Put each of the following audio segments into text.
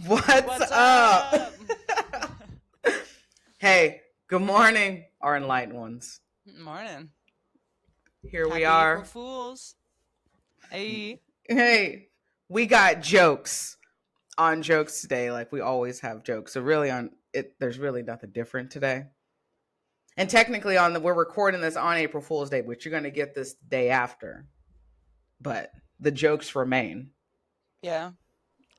What's up? Hey, good morning, our enlightened ones. Morning. Here we Happy April are. Fools. Hey. Hey, we got jokes on jokes today, like we always have jokes. So really, on it, there's really nothing different today. And technically, we're recording this on April Fool's Day, which you're going to get this day after. But the jokes remain. Yeah.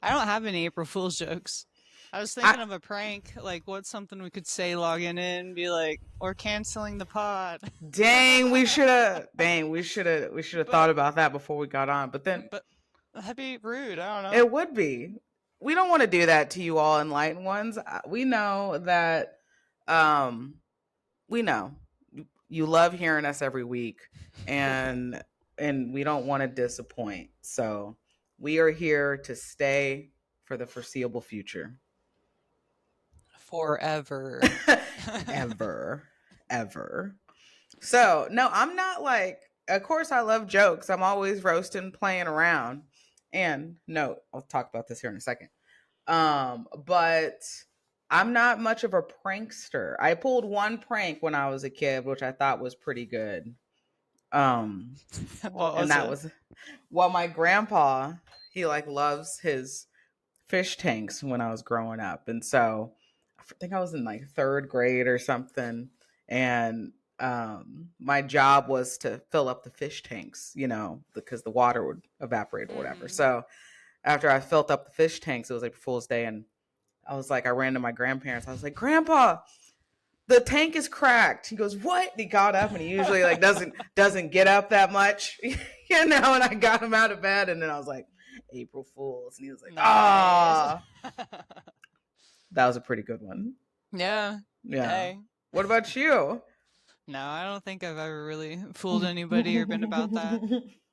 I don't have any April Fool's jokes. I was I thinking of a prank, like what's something we could say logging in, be like, or canceling the pod. dang, we should have thought but about that before we got on. But then but that'd be rude. I don't know. it would be. We don't want to do that to you all enlightened ones. We know that um we know you love hearing us every week and we don't want to disappoint. So, we are here to stay for the foreseeable future. Forever. Ever. Ever. So, no, I'm not like, of course, I love jokes. I'm always roasting, playing around. And no, I'll talk about this here in a second. But I'm not much of a prankster. I pulled one prank when I was a kid, which I thought was pretty good. Um, What and was that it? was, well, my grandpa, he like loves his fish tanks when I was growing up. And so I think I was in like third grade or something. And my job was to fill up the fish tanks, because the water would evaporate or whatever. Mm-hmm. So after I filled up the fish tanks, it was like Fool's Day. And I ran to my grandparents. I was like, Grandpa, the tank is cracked. He goes, what? He got up, and he usually like doesn't get up that much, And I got him out of bed, and then I was like, April Fools, and he was like, Nice. that was a pretty good one. Yeah. Yeah. Hey. What about you? No, I don't think I've ever really fooled anybody or been about that.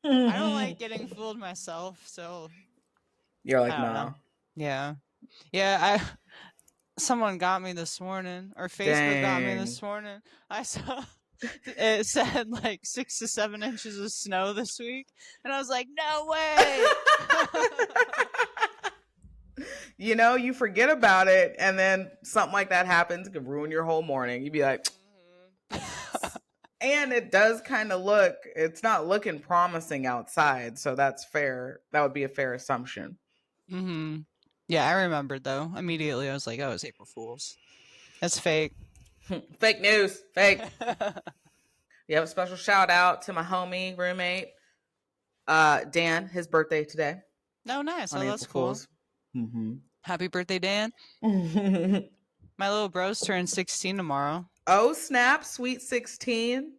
I don't like getting fooled myself, so You're like, I don't know. no. Yeah. Yeah, someone got me this morning, or Facebook got me Dang. this morning. I saw it said like 6 to 7 inches of snow this week, and I was like, no way. You forget about it, and then something like that happens, it could ruin your whole morning. You'd be like, and it does kind of it's not looking promising outside, so that's fair. That would be a fair assumption. Mm-hmm. Yeah, I remembered though. Immediately I was like, oh, it's April Fool's. That's fake. Fake news. Fake. You have a special shout out to my homie roommate, Dan. His birthday today. No, nice. On Oh, April that's cool. Fools. Mm-hmm. Happy birthday, Dan. My little bro's turning 16 tomorrow. Oh, snap. Sweet 16.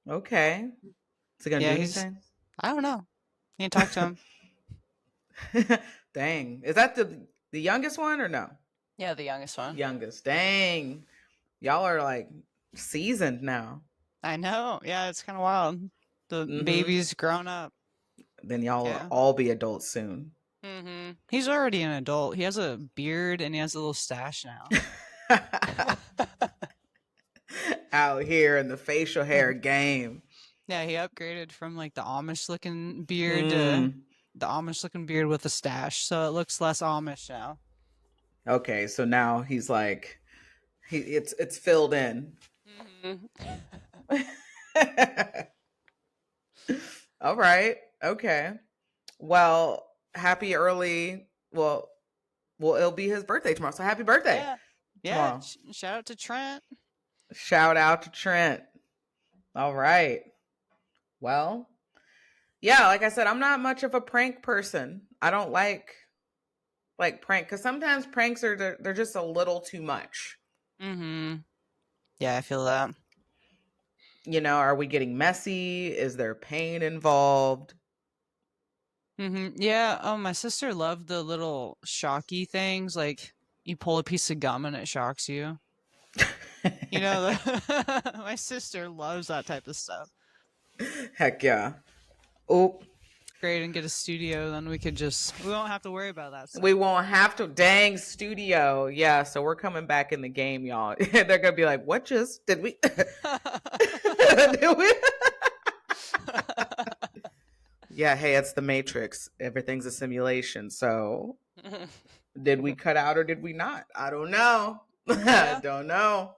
Okay. Is he going to Yeah, do anything? I don't know. You can talk to him. Dang. Is that the youngest one or no? Yeah, the youngest one. Youngest. Dang. Y'all are like seasoned now. I know. Yeah, it's kind of wild. The baby's grown up. Then y'all will all be adults soon. Mm-hmm. He's already an adult. He has a beard and he has a little stash now. Out here in the facial hair game. Yeah, he upgraded from like the Amish looking beard to the Amish looking beard with a stash, so it looks less Amish now. Okay, so now he's like, it's filled in. Mm-hmm. All right. Okay. Well, happy early. Well, it'll be his birthday tomorrow. So happy birthday. Yeah. Shout out to Trent. Shout out to Trent. All right. Well, yeah, like I said, I'm not much of a prank person. I don't like prank, because sometimes pranks they're just a little too much. Mm-hmm. Yeah, I feel that. Are we getting messy? Is there pain involved? Mm-hmm. Yeah. My sister loved the little shocky things, like you pull a piece of gum and it shocks you. My sister loves that type of stuff. Heck yeah. Oh, great and get a studio, then we won't have to worry about that stuff. We won't have to. Dang, studio. Yeah, so we're coming back in the game, y'all. They're gonna be like, what just did we did we yeah, hey, it's the Matrix. Everything's a simulation, so Did we cut out or did we not? I don't know. I don't know.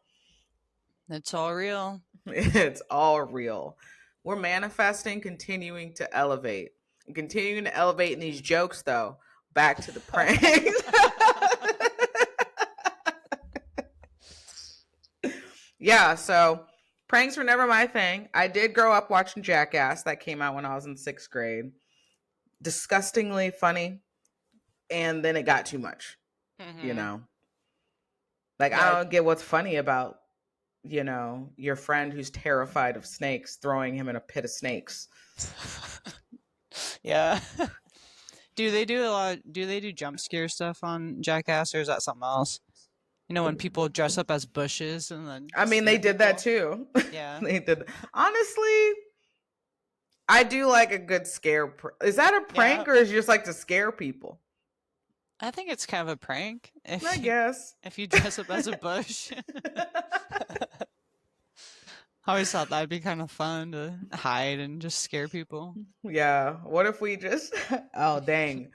It's all real. It's all real. We're manifesting, continuing to elevate. And continuing to elevate in these jokes, though. Back to the pranks. Yeah, so pranks were never my thing. I did grow up watching Jackass. That came out when I was in 6th grade. Disgustingly funny. And then it got too much, you know? Like, I don't get what's funny about, you know, your friend who's terrified of snakes throwing him in a pit of snakes. Yeah. Do they do jump scare stuff on Jackass, or is that something else? You know, when people dress up as bushes and then I mean, they did that too. Yeah. They did. Honestly, I do like a good scare. Is that a prank or is it just like to scare people? I think it's kind of a prank. I guess. If you dress up as a bush. I always thought that'd be kind of fun to hide and just scare people. Yeah. What if we just, oh, dang.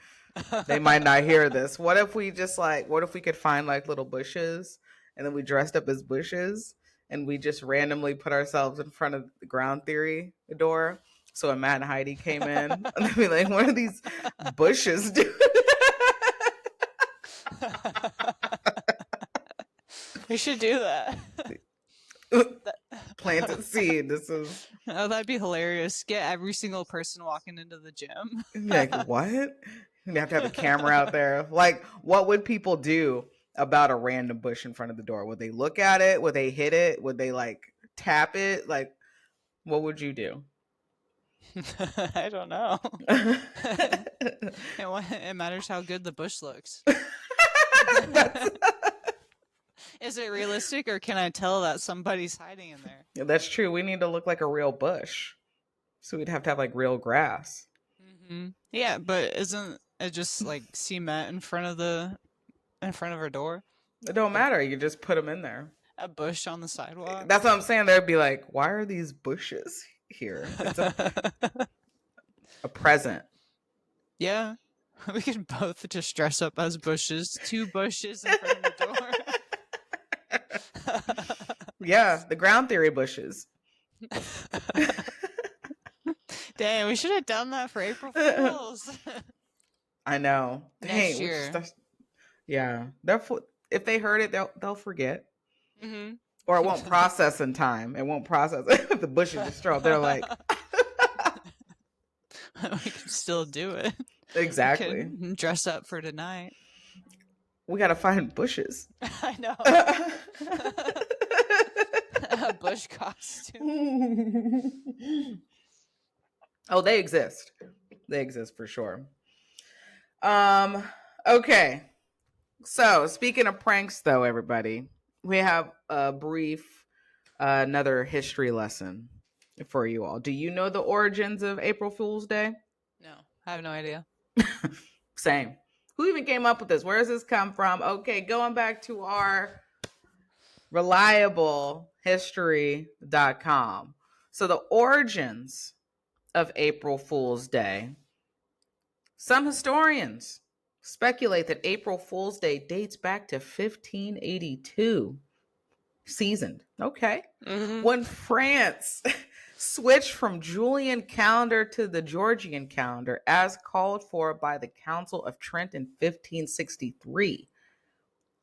They might not hear this. What if we just what if we could find like little bushes and then we dressed up as bushes and we just randomly put ourselves in front of the Ground Theory door. So when Matt and Heidi came in, and they'd be like, what are these bushes doing? We should do that. Plant a seed. This is. Oh, that'd be hilarious. Get every single person walking into the gym. Like, what? You have to have a camera out there. Like, what would people do about a random bush in front of the door? Would they look at it? Would they hit it? Would they like tap it? Like, what would you do? I don't know. It matters how good the bush looks. Is it realistic, or can I tell that somebody's hiding in there? Yeah, that's true. We need to look like a real bush. So we'd have to have like real grass. Mm-hmm. Yeah, but isn't it just like cement in front of our door? It don't matter. You just put them in there. A bush on the sidewalk. That's what I'm saying. They'd be like, why are these bushes here? It's a present. Yeah. We could both just dress up as bushes. 2 bushes in front of the door. Yeah, the Ground Theory bushes. Dang, we should have done that for April Fools. I know. Next year. Yeah. If they heard it, they'll forget. Mm-hmm. Or it won't process in time. It won't process if the bushes just throw up. They're like... We can still do it. Exactly. Dress up for tonight. We gotta find bushes. I know. A bush costume. Oh, they exist. They exist for sure. Okay. So speaking of pranks, though, everybody, we have a brief another history lesson for you all. Do you know the origins of April Fool's Day? No, I have no idea. Same. Who even came up with this? Where does this come from? Okay, going back to our reliable history.com. So the origins of April Fool's Day. Some historians speculate that April Fool's Day dates back to 1582. Seasoned. Okay. Mm-hmm. When France switched from Julian calendar to the Georgian calendar as called for by the Council of Trent in 1563.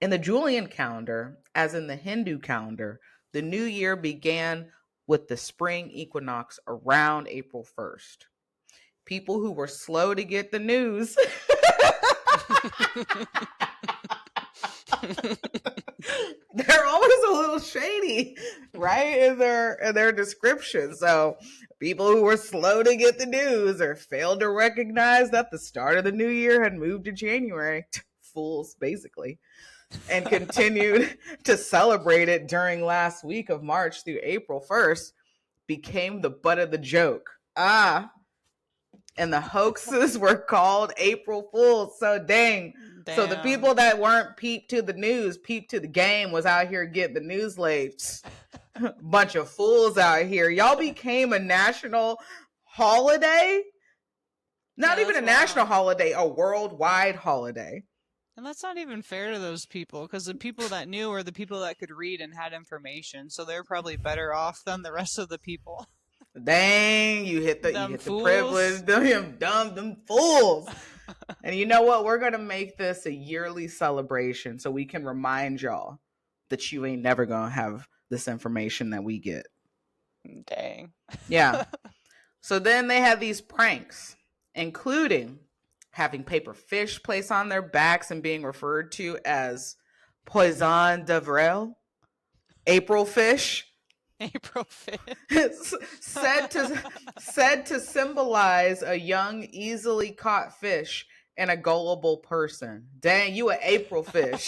In the Julian calendar, as in the Hindu calendar, the new year began with the spring equinox around April 1st. People who were slow to get the news they're always a little shady, right? In their description. So people who were slow to get the news or failed to recognize that the start of the new year had moved to January, fools basically, and continued to celebrate it during last week of March through April 1st, became the butt of the joke. And the hoaxes were called April Fools. So dang. So the people that weren't peeped to the news, peeped to the game, was out here getting the news late. Bunch of fools out here. Y'all became a national holiday. Not even a national holiday, a worldwide holiday. And that's not even fair to those people, because the people that knew were the people that could read and had information, so they're probably better off than the rest of the people. Dang, you hit Them the fools. privilege, them fools. And you know what? We're gonna make this a yearly celebration so we can remind y'all that you ain't never gonna have this information that we get. Dang. Yeah. So then they had these pranks, including having paper fish placed on their backs and being referred to as poisson d'avril, April fish. April 5th. said to symbolize a young, easily caught fish and a gullible person. Dang, you an April fish.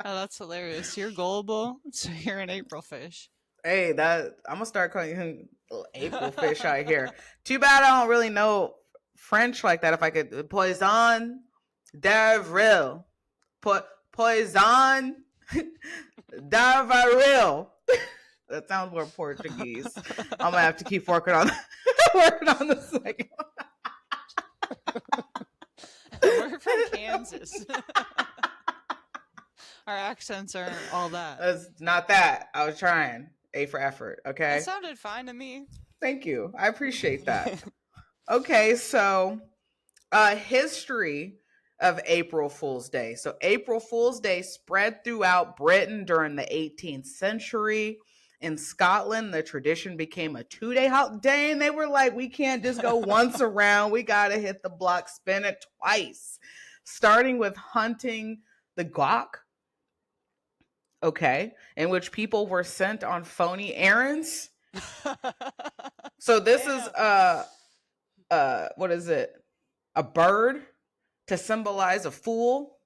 Oh, that's hilarious. You're gullible, so you're an April fish. Hey, that I'm gonna start calling him April fish out here. Too bad I don't really know French like that. If I could, poisson d'avril, poisson d'avril. That sounds more Portuguese. I'm gonna have to keep working on the second one. We're from Kansas. Our accents aren't all that. That's not that. I was trying. A for effort. Okay. That sounded fine to me. Thank you. I appreciate that. Okay, so history of April Fool's Day. So April Fool's Day spread throughout Britain during the 18th century. In Scotland, the tradition became a 2-day holiday. And they were like, we can't just go once around. We got to hit the block, spin it twice. Starting with hunting the gawk. Okay, in which people were sent on phony errands. So this is what is it? A bird to symbolize a fool.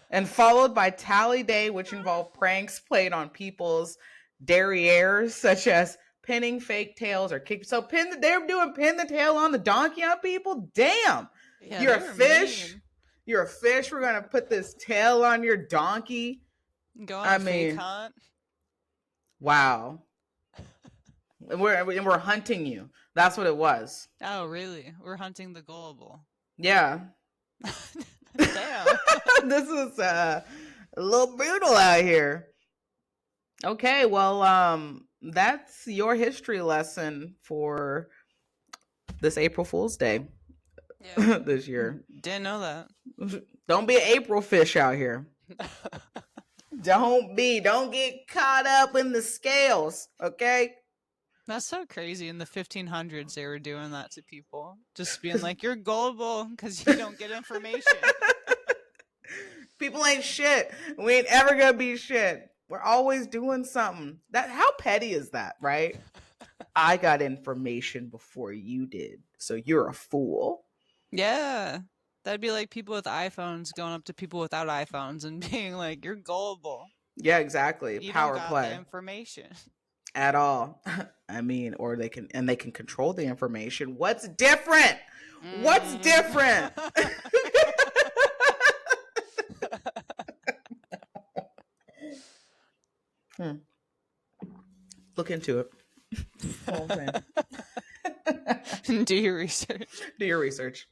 And followed by Tally Day, which involved pranks played on people's derrieres, such as pinning fake tails or kick. So they're doing pin the tail on the donkey on people. Damn, yeah, you're a fish. Mean. You're a fish. We're gonna put this tail on your donkey. Go on a fake hunt. Wow. And we're hunting you. That's what it was. Oh, really? We're hunting the gullible. Yeah. Damn. This is a little brutal out here. Okay, well, that's your history lesson for this April Fool's Day. Yeah. This year. Didn't know that. Don't be an April fish out here. Don't get caught up in the scales, okay? That's so crazy. In the 1500s, they were doing that to people. Just being like, you're gullible because you don't get information. People ain't shit. We ain't ever gonna be shit. We're always doing something. How petty is that, right? I got information before you did, so you're a fool. Yeah. That'd be like people with iPhones going up to people without iPhones and being like, you're gullible. Yeah, exactly. You Power don't got play. the information. At all. I mean, or they can control the information. What's different? What's different? Look into it. Do your research. Do your research.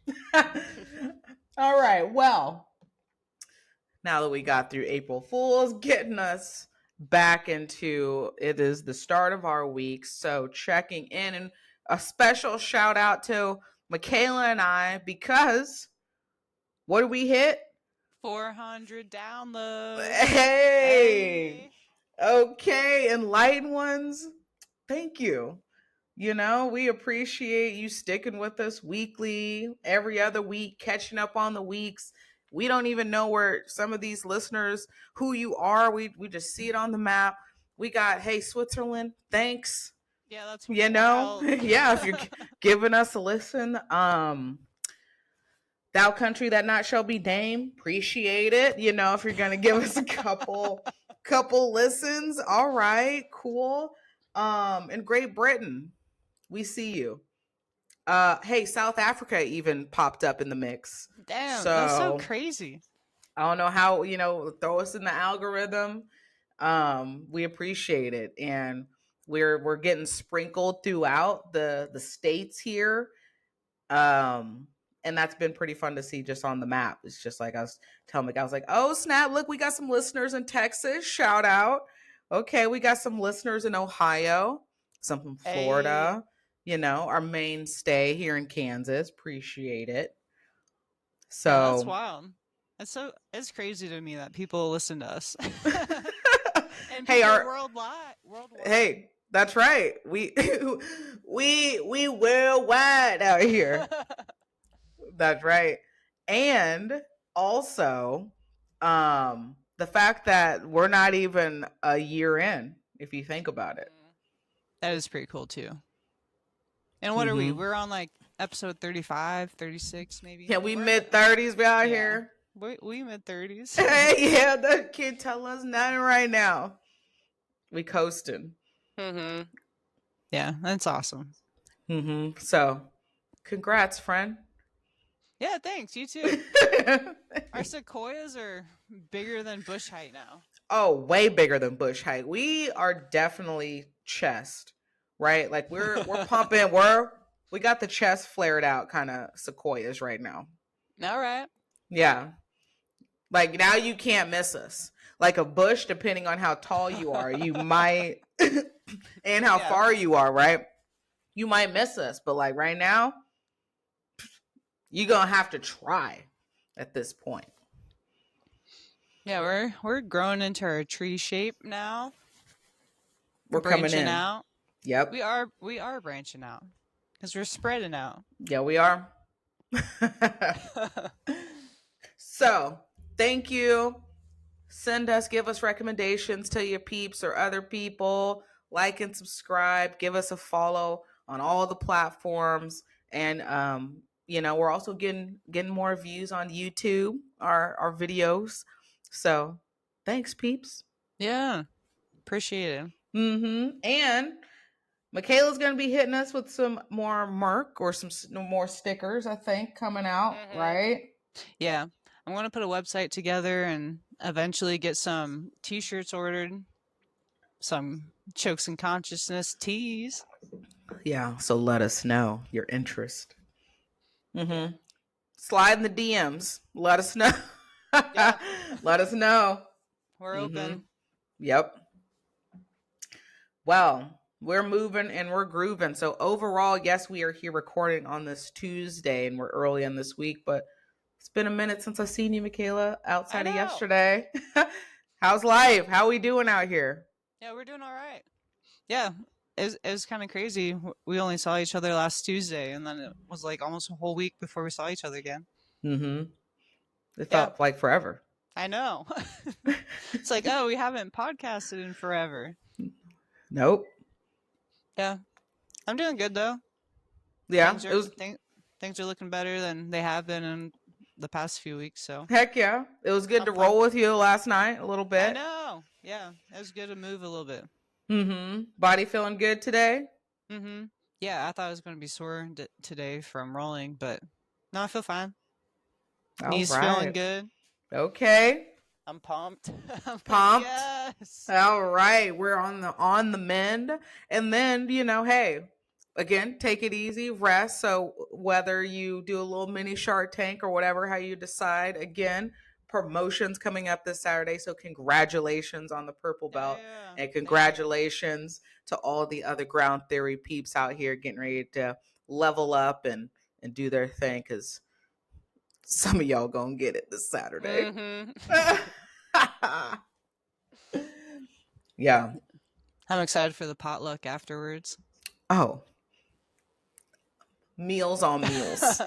All right. Well, now that we got through April Fools, getting us back into it is the start of our week. So checking in, and a special shout out to Michaela and I, because what did we hit? 400 downloads. Hey. Okay, enlightened ones, thank you. You know, we appreciate you sticking with us weekly, every other week, catching up on the weeks. We don't even know where some of these listeners, who you are. We just see it on the map. We got, hey, Switzerland, thanks. Yeah, that's you know, yeah, if you're giving us a listen. Thou country that not shall be named, appreciate it. You know, if you're gonna give us a couple listens, all right, cool. In Great Britain, we see you. Hey, South Africa even popped up in the mix. Damn, that's so crazy. I don't know how, throw us in the algorithm. We appreciate it. And we're getting sprinkled throughout the states here. And And that's been pretty fun to see just on the map. It's just like I was telling Mike, I was like, oh, snap, look, we got some listeners in Texas. Shout out. Okay, we got some listeners in Ohio, some from Florida, our mainstay here in Kansas. Appreciate it. So yeah, that's wild. It's crazy to me that people listen to us. And hey, worldwide. Hey, that's right. We worldwide out here. That's right. And also, the fact that we're not even a year in, if you think about it. That is pretty cool too. And what are we? We're on like episode 35, 36 maybe. Yeah, we mid-30s. We out here. We mid-30s. Hey, yeah, that can't tell us nothing right now. We coasting. Yeah, that's awesome. So, congrats, friend. Yeah, thanks. You too. Our sequoias are bigger than bush height now. Oh, way bigger than bush height. We are definitely chest, right? Like we're pumping. We got the chest flared out kind of sequoias right now. All right. Yeah. Like now you can't miss us. Like a bush, depending on how tall you are, you might, and how far you are, right? You might miss us. But like right now, you're going to have to try at this point. Yeah, we're growing into our tree shape now. We're coming in. Out. Yep. We are branching out because we're spreading out. Yeah, we are. So, thank you. Give us recommendations to your peeps or other people. Like and subscribe. Give us a follow on all the platforms. And, we're also getting more views on YouTube, our videos. So, thanks, peeps. Yeah, appreciate it. And Michaela's going to be hitting us with some more merch or some more stickers, I think, coming out, right? Yeah. I'm going to put a website together and eventually get some t-shirts ordered. Some Chokes and Consciousness tees. Yeah, so let us know your interest. Slide in the DMs. Let us know. Yeah. Let us know. We're open. Yep. Well, we're moving and we're grooving. So overall, yes, we are here recording on this Tuesday and we're early in this week, but it's been a minute since I've seen you, Michaela, outside of yesterday. How's life? How we doing out here? Yeah, we're doing all right. Yeah, it was kind of crazy. We only saw each other last Tuesday, and then it was like almost a whole week before we saw each other again. It felt like forever. I know. It's like, oh, we haven't podcasted in forever. Nope. Yeah. I'm doing good, though. Yeah. Things are looking better than they have been in the past few weeks, so. Heck yeah. It was good to roll with you last night a little bit. I know. Yeah. It was good to move a little bit. Body feeling good today? Yeah, I thought I was going to be sore today from rolling, but no, I feel fine. Knees feeling good. Okay. I'm pumped. Pumped? Yes. All right. We're on the mend. And then, hey, again, take it easy, rest. So whether you do a little mini Shark Tank or whatever, how you decide, again, promotions coming up this Saturday. So congratulations on the purple belt. Yeah. And congratulations to all the other Ground Theory peeps out here getting ready to level up and do their thing, because some of y'all gonna get it this Saturday. Yeah. I'm excited for the potluck afterwards. Oh. Meals on meals.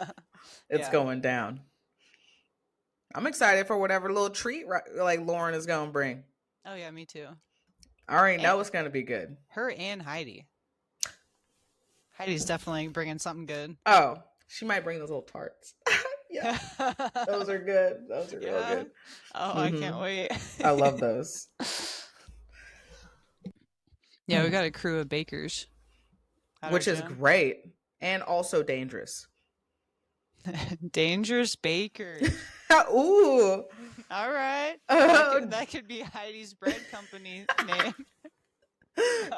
It's going down. I'm excited for whatever little treat like Lauren is going to bring. Oh, yeah, me too. I already know it's going to be good. Her and Heidi. Heidi's definitely bringing something good. Oh, she might bring those little tarts. Yeah. Those are good. Those are real good. Oh, I can't wait. I love those. Yeah, we got a crew of bakers. Which is great. And also dangerous. Dangerous bakers. Ooh. All right. That could be Heidi's bread company name.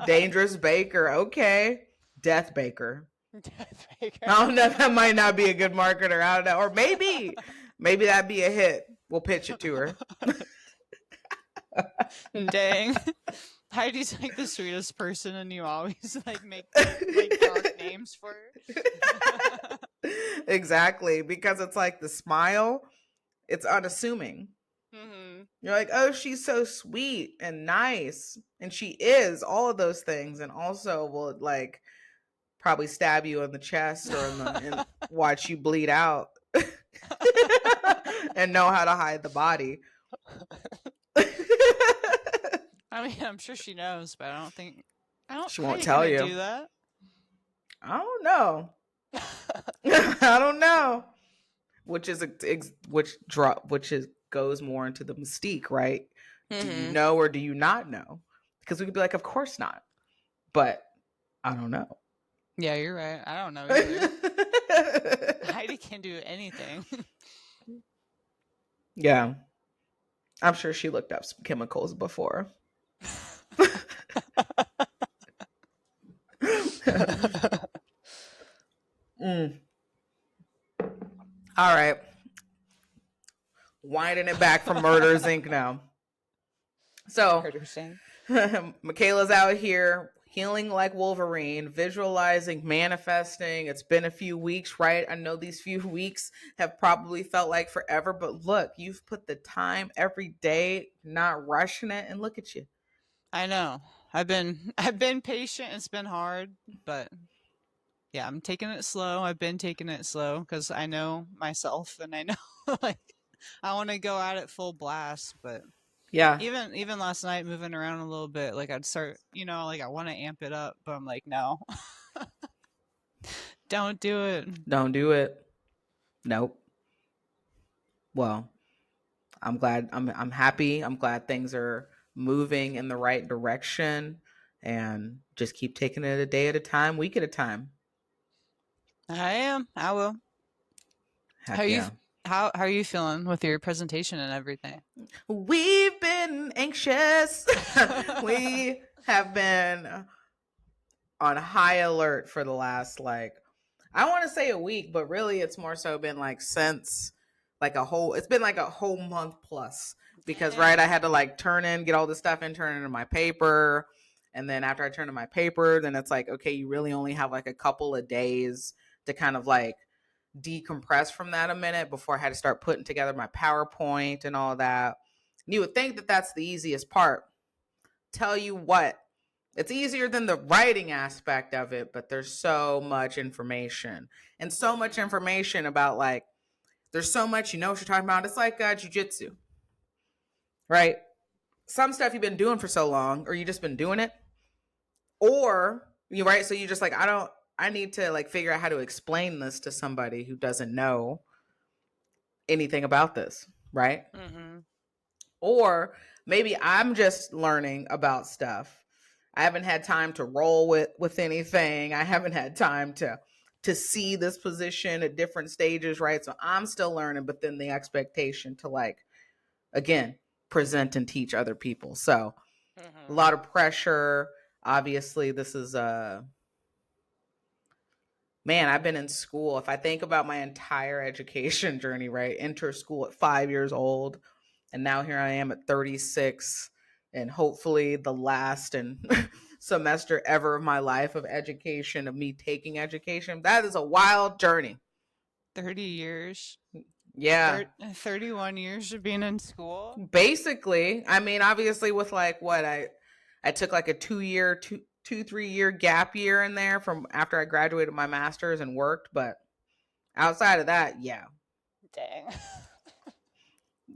Dangerous baker. Okay. Death baker. Deathmaker. I don't know. That might not be a good marketer. I don't know. Or maybe that'd be a hit. We'll pitch it to her. Dang. Heidi's like the sweetest person, and you always like make like dark names for her. Exactly, because it's like the smile, it's unassuming. Mm-hmm. You're like, oh, she's so sweet and nice, and she is all of those things, and also will like probably stab you in the chest or and watch you bleed out, and know how to hide the body. I mean, I'm sure she knows, but I don't. She won't Heidi tell couldn't you. do that. I don't know. I don't know. Which goes more into the mystique, right? Mm-hmm. Do you know or do you not know? Because we could be like, of course not, but I don't know. Yeah, you're right. I don't know either. Heidi can't do anything. Yeah, I'm sure she looked up some chemicals before. All right. Winding it back from Murders Inc. now. So, Michaela's out here healing like Wolverine, visualizing, manifesting. It's been a few weeks, right? I know these few weeks have probably felt like forever, but look, you've put the time every day, not rushing it, and look at you. I know. I've been patient. It's been hard, but yeah, I'm taking it slow. I've been taking it slow because I know myself, and I know like I want to go at it full blast. But yeah, even last night, moving around a little bit, like I'd start, like I want to amp it up, but I'm like, no, don't do it. Don't do it. Nope. Well, I'm glad. I'm happy. I'm glad things are moving in the right direction, and just keep taking it a day at a time, week at a time. I am. I will. Heck How yeah. how are you feeling with your presentation and everything? We've been anxious. We have been on high alert for the last I want to say a week, but really it's more so been since it's been like a whole month plus, because right, I had to get all this stuff in, turn into my paper. And then after I turn in my paper, then it's like, okay, you really only have a couple of days to kind of decompress from that a minute before I had to start putting together my PowerPoint and all that. And you would think that that's the easiest part. Tell you what, it's easier than the writing aspect of it, but there's so much information, and so much information about there's so much, what you're talking about. It's like jujitsu, right? Some stuff you've been doing for so long, or you just been doing it, or you right. So you just I need to figure out how to explain this to somebody who doesn't know anything about this, right? Mm-hmm. Or maybe I'm just learning about stuff. I haven't had time to roll with anything. I haven't had time to see this position at different stages, right? So I'm still learning, but then the expectation to again, present and teach other people. So a lot of pressure. Obviously, this is man, I've been in school. If I think about my entire education journey, right? Enter school at 5 years old, and now here I am at 36, and hopefully the last and semester ever of my life of education, of me taking education. That is a wild journey. 30 years. Yeah. 31 years of being in school. Basically, I mean, obviously with what I took a 3 year gap year in there from after I graduated my master's and worked, but outside of that, yeah. Dang.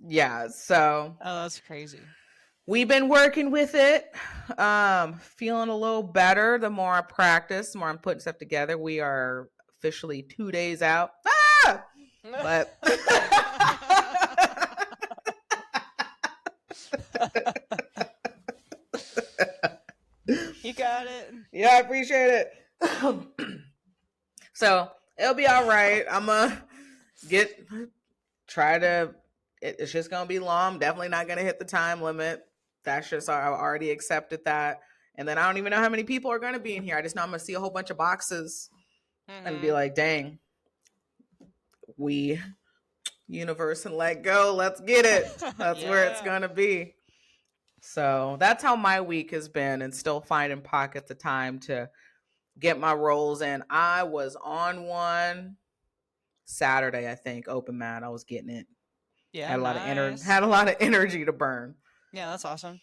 Yeah, so that's crazy. We've been working with it. Feeling a little better the more I practice, the more I'm putting stuff together. We are officially 2 days out. But you got it. Yeah, I appreciate it. So it'll be all right. I'm gonna it's just gonna be long. I'm definitely not gonna hit the time limit. That's just, I already accepted that. And then I don't even know how many people are gonna be in here. I just know I'm gonna see a whole bunch of boxes and be like, dang, we universe and let go. Let's get it. That's where it's going to be. So that's how my week has been, and still finding pockets of time to get my rolls in. I was on one Saturday, I think, open mat. I was getting it. Yeah, had a lot nice. of had a lot of energy to burn. Yeah, that's awesome.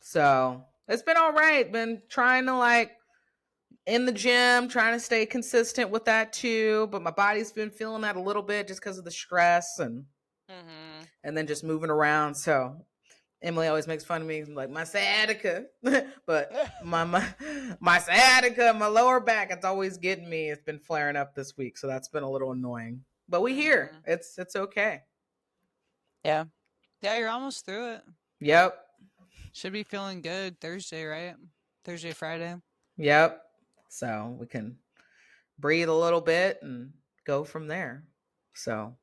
So it's been all right. Been trying to like in the gym, trying to stay consistent with that too. But my body's been feeling that a little bit just because of the stress and then just moving around. So Emily always makes fun of me, like my sciatica, but my sciatica, my lower back, it's always getting me. It's been flaring up this week, so that's been a little annoying. But we here. It's okay. Yeah, you're almost through it. Yep. Should be feeling good Thursday, right? Thursday, Friday. Yep. So we can breathe a little bit and go from there. So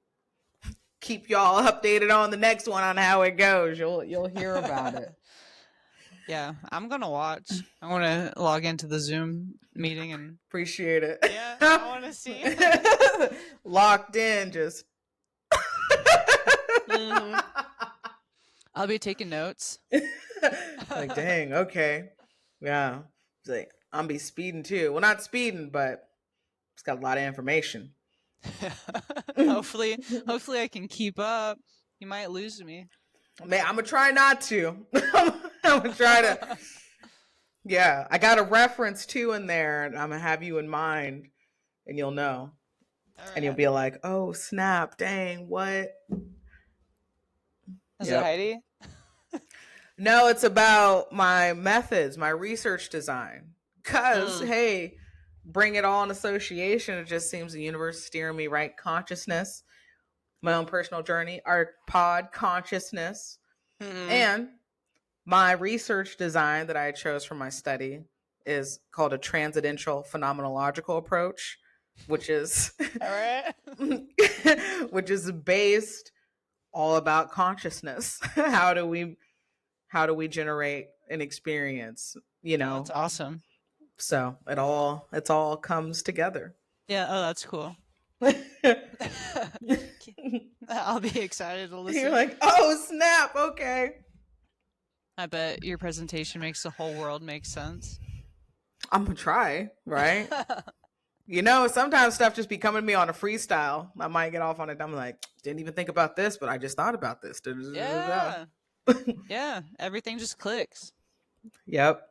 keep y'all updated on the next one on how it goes. You'll hear about it. Yeah, I'm gonna watch. I want to log into the Zoom meeting and appreciate it. Yeah, I want to see. Locked in, just. I'll be taking notes. Like, dang, okay, yeah. It's like I'm be speeding too. Well, not speeding, but it's got a lot of information. hopefully I can keep up. You might lose me. Man, I'm gonna try not to. I'm gonna try to. Yeah, I got a reference too in there, and I'm gonna have you in mind, and you'll know, and you'll be like, "Oh snap! Dang, what?" Is it Heidi? No, it's about my methods, my research design. Cause hey, bring it all in association. It just seems the universe is steering me right. Consciousness, my own personal journey, our pod consciousness, and my research design that I chose for my study is called a transcendental phenomenological approach, which is which is based all about consciousness. How do we generate an experience? You know, that's awesome. So it all comes together. Yeah. Oh, that's cool. I'll be excited to listen. You're like, oh snap! Okay. I bet your presentation makes the whole world make sense. I'm gonna try, right? You know, sometimes stuff just be coming to me on a freestyle. I might get off on it. I'm like, didn't even think about this, but I just thought about this. Yeah. Yeah. Everything just clicks. Yep.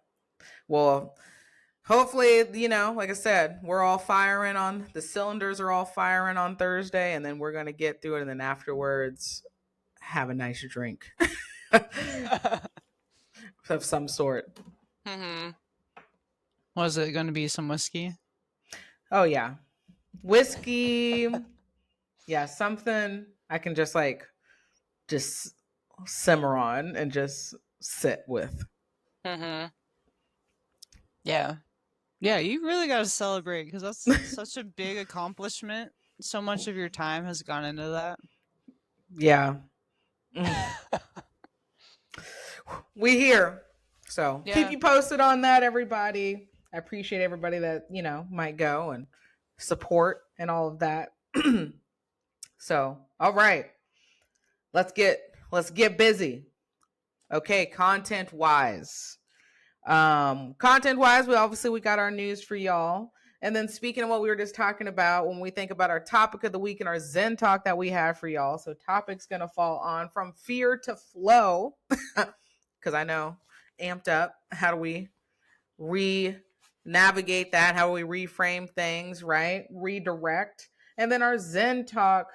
Well, hopefully, you know, like I said, we're all firing on the cylinders are all firing on Thursday, and then we're gonna get through it, and then afterwards, have a nice drink of some sort. Was it going to be some whiskey? Oh yeah, whiskey. Yeah, something I can just simmer on and just sit with. Yeah. Yeah, you really got to celebrate because that's such a big accomplishment. So much of your time has gone into that. Yeah. We here. So keep you posted on that, everybody. I appreciate everybody that, you know, might go and support and all of that. So, all right. Let's get busy. Okay, content wise, we got our news for y'all. And then speaking of what we were just talking about, when we think about our topic of the week and our Zen talk that we have for y'all, so topic's gonna fall on from fear to flow, because I know amped up. How do we navigate that? How do we reframe things, right? Redirect. And then our Zen talk,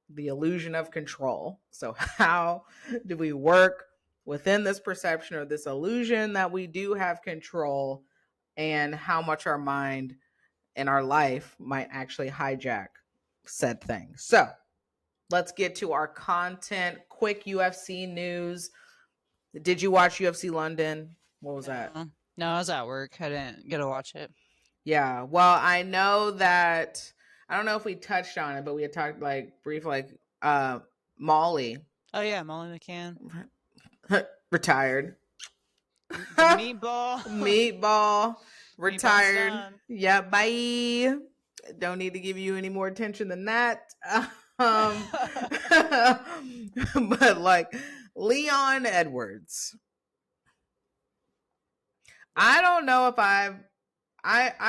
the illusion of control. So how do we work within this perception or this illusion that we do have control, and how much our mind and our life might actually hijack said thing? So let's get to our content. Quick UFC news. Did you watch UFC London? What was that? No, I was at work. I didn't get to watch it. Yeah. Well, I know that, I don't know if we touched on it, but we had talked briefly, Molly. Oh yeah, Molly McCann. Retired. The meatball. Meatball. Retired. Yeah, bye. Don't need to give you any more attention than that. Um, but like Leon Edwards. I don't know if I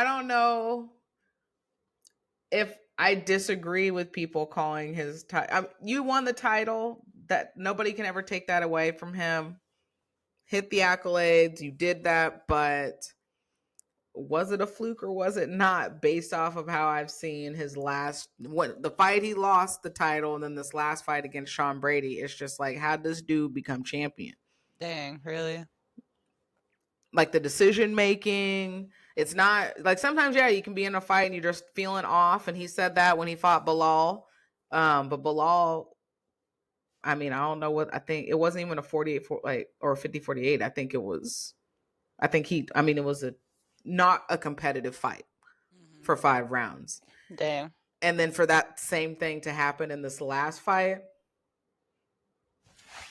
don't know if I disagree with people calling his title. You won the title. That nobody can ever take that away from him. Hit the accolades. You did that, but was it a fluke or was it not? Based off of how I've seen his the fight he lost the title, and then this last fight against Sean Brady. It's just like, how did this dude become champion? Dang, really? Like the decision making. It's not like sometimes, yeah, you can be in a fight and you're just feeling off. And he said that when he fought Bilal. But Bilal, I mean, I don't know what I think. It wasn't even a 48 or 50-48. I think it was. It was not a competitive fight for 5 rounds. Dang. And then for that same thing to happen in this last fight.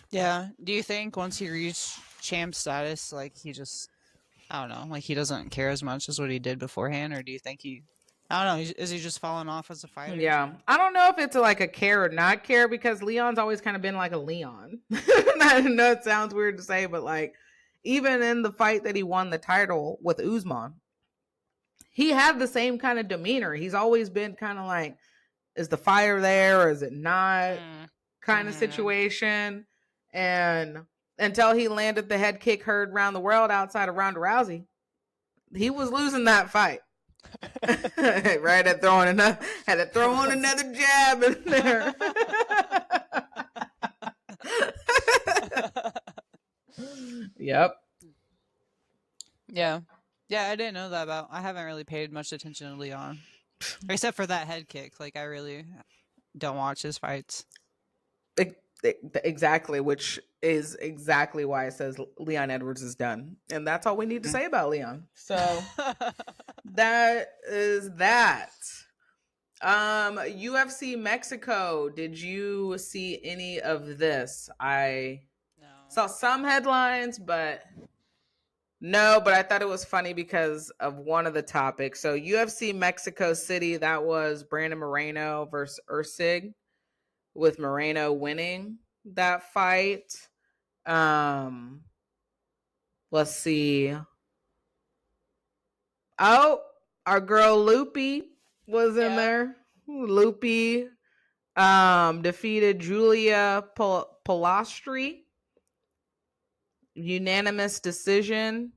Yeah. Do you think once he reached champ status, like he just, I don't know, like he doesn't care as much as what he did beforehand, or do you think I don't know, is he just falling off as a fighter? Yeah. I don't know if it's like a care or not care, because Leon's always kind of been like a Leon. I know it sounds weird to say, but like even in the fight that he won the title with Usman, he had the same kind of demeanor. He's always been kind of like, is the fire there or is it not kind of situation. And until he landed the head kick heard around the world outside of Ronda Rousey, he was losing that fight. Right, had to throw on another jab in there. Yep. Yeah. Yeah, I didn't know that about. I haven't really paid much attention to Leon, except for that head kick. Like I really don't watch his fights. Exactly, which is exactly why it says Leon Edwards is done, and that's all we need to say about Leon. So that is that. UFC Mexico. Did you see any of this? I saw some headlines, but no, but I thought it was funny because of one of the topics. So UFC Mexico City, that was Brandon Moreno versus Ursig, with Moreno winning that fight. Let's see. Oh, our girl Loopy was in there. Loopy defeated Julia Polastri. Unanimous decision.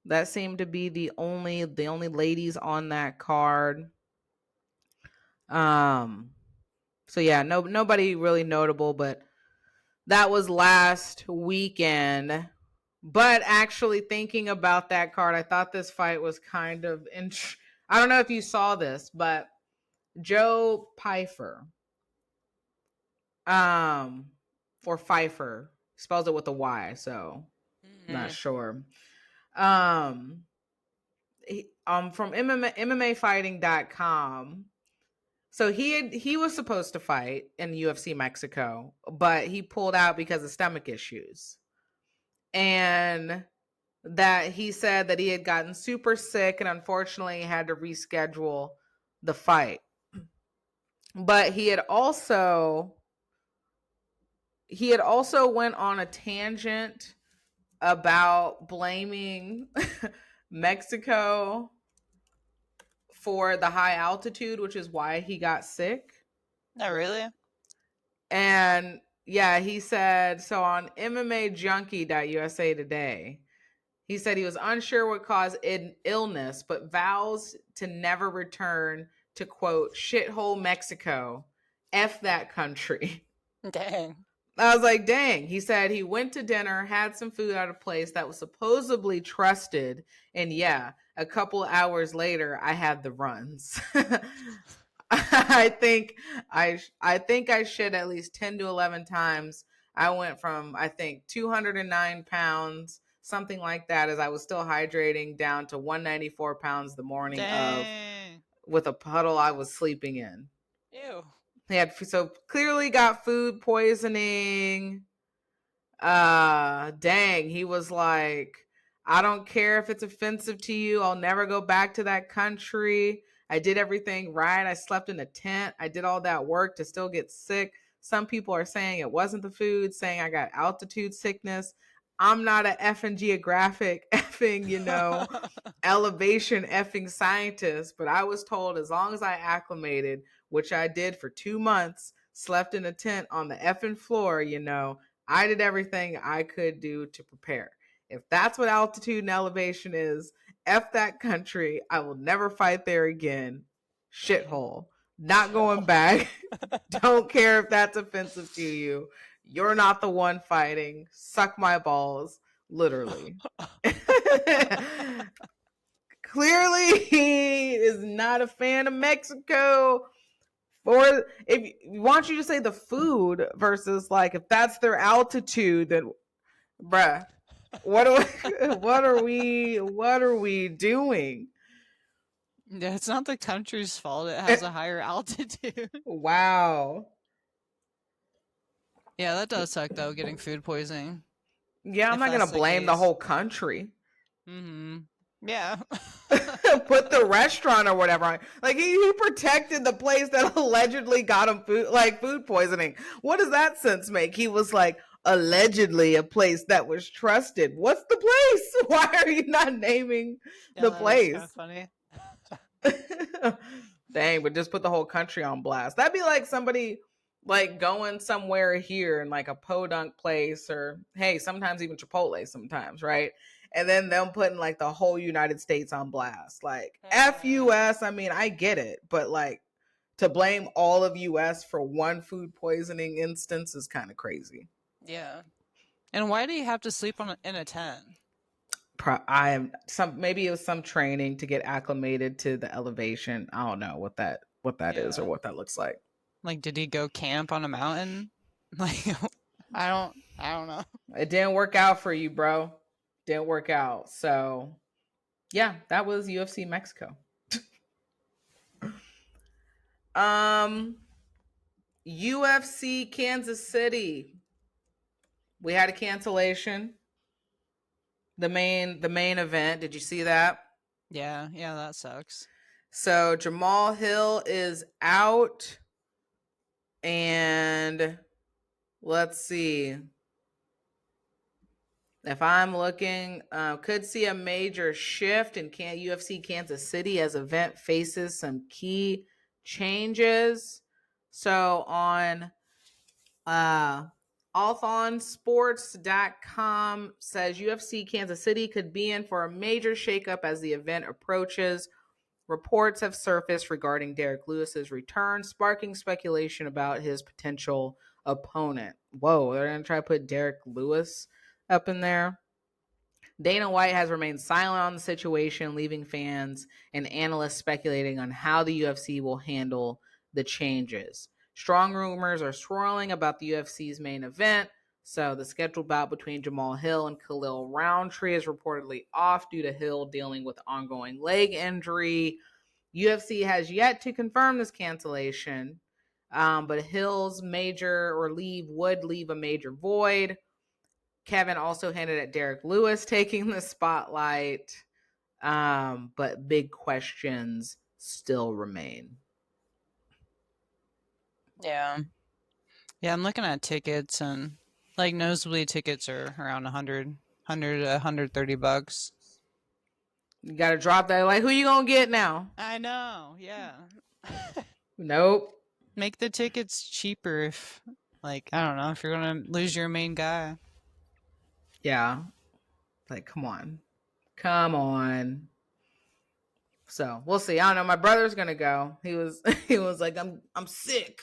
That seemed to be the only ladies on that card. So yeah, nobody really notable, but that was last weekend. But actually thinking about that card, I thought this fight was kind of I don't know if you saw this, but Joe Pfeiffer, or Pfeiffer, spells it with a Y, so not sure. From MMAfighting.com. So he was supposed to fight in UFC Mexico, but he pulled out because of stomach issues. And that he said that he had gotten super sick and unfortunately had to reschedule the fight. But he had also went on a tangent about blaming Mexico for the high altitude, which is why he got sick. Not really. And yeah, he said, so on MMAJunkie.USA today, he said he was unsure what caused illness, but vows to never return to, quote, shithole Mexico. F that country. Dang. I was like, dang. He said he went to dinner, had some food at a place that was supposedly trusted. And yeah, a couple hours later, I had the runs. I think I should at least 10 to 11 times. I went from, I think, 209 pounds, something like that, as I was still hydrating, down to 194 pounds the morning of, with a puddle I was sleeping in. Ew. He had, so clearly got food poisoning. Dang, he was like, I don't care if it's offensive to you. I'll never go back to that country. I did everything right. I slept in a tent. I did all that work to still get sick. Some people are saying it wasn't the food, saying I got altitude sickness. I'm not a effing geographic effing, elevation effing scientist, but I was told as long as I acclimated, which I did for 2 months, slept in a tent on the effing floor, I did everything I could do to prepare. If that's what altitude and elevation is, F that country. I will never fight there again. Shithole. Not going back. Don't care if that's offensive to you. You're not the one fighting. Suck my balls. Literally. Clearly, he is not a fan of Mexico. Or if want you to say the food versus like if that's their altitude, then bruh, what are we doing? Yeah, it's not the country's fault. It has a higher altitude. Wow. Yeah, that does suck though, getting food poisoning. Yeah, I'm not gonna blame the whole country. Yeah. Put the restaurant or whatever on. Like he protected the place that allegedly got him food poisoning. What does that sense make? He was like allegedly a place that was trusted. What's the place? Why are you not naming the place? That's funny. Dang, but just put the whole country on blast. That'd be like somebody like going somewhere here in like a podunk place, or hey, sometimes even Chipotle sometimes, right? And then them putting like the whole United States on blast. Like F US, I mean, I get it, but like to blame all of US for one food poisoning instance is kind of crazy. Yeah. And why do you have to sleep in a tent? Maybe it was some training to get acclimated to the elevation. I don't know what that is or what that looks like. Like, did he go camp on a mountain? Like, I don't know. It didn't work out for you, bro. Didn't work out. So, yeah, that was UFC Mexico. UFC Kansas City. We had a cancellation. The main event. Did you see that? Yeah, that sucks. So Jamal Hill is out, and let's see. If I'm looking, could see a major shift in UFC Kansas City as event faces some key changes. So on allthonsports.com says UFC Kansas City could be in for a major shakeup as the event approaches. Reports have surfaced regarding Derek Lewis's return, sparking speculation about his potential opponent. Whoa, they're going to try to put Derek Lewis up in there. Dana White has remained silent on the situation, leaving fans and analysts speculating on how the UFC will handle the changes. Strong rumors are swirling about the UFC's main event. So the scheduled bout between Jamal Hill and Khalil Roundtree is reportedly off due to Hill dealing with ongoing leg injury. UFC has yet to confirm this cancellation, but Hill's leave would leave a major void. Kevin also hinted at Derek Lewis taking the spotlight, but big questions still remain. Yeah, I'm looking at tickets, and like nosebleed tickets are around $100 to $130. You gotta drop that. Like, who you gonna get now? I know. Yeah. Nope. Make the tickets cheaper if, like, I don't know, if you're gonna lose your main guy. Yeah. Like, come on. So we'll see. I don't know. My brother's gonna go. He was like, I'm sick.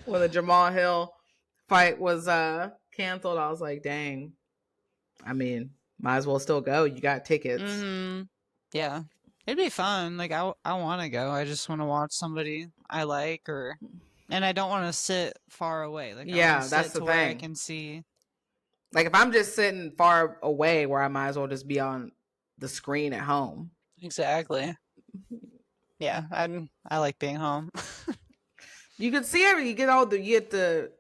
When the Jamal Hill fight was canceled, I was like, dang. I mean, might as well still go. You got tickets. Mm-hmm. Yeah. It'd be fun. Like, I want to go. I just want to watch somebody I like, and I don't want to sit far away. Like, yeah, that's the thing. Where I can see. Like, if I'm just sitting far away, where I might as well just be on the screen at home. Exactly. Yeah, I like being home. You can see everything. You get the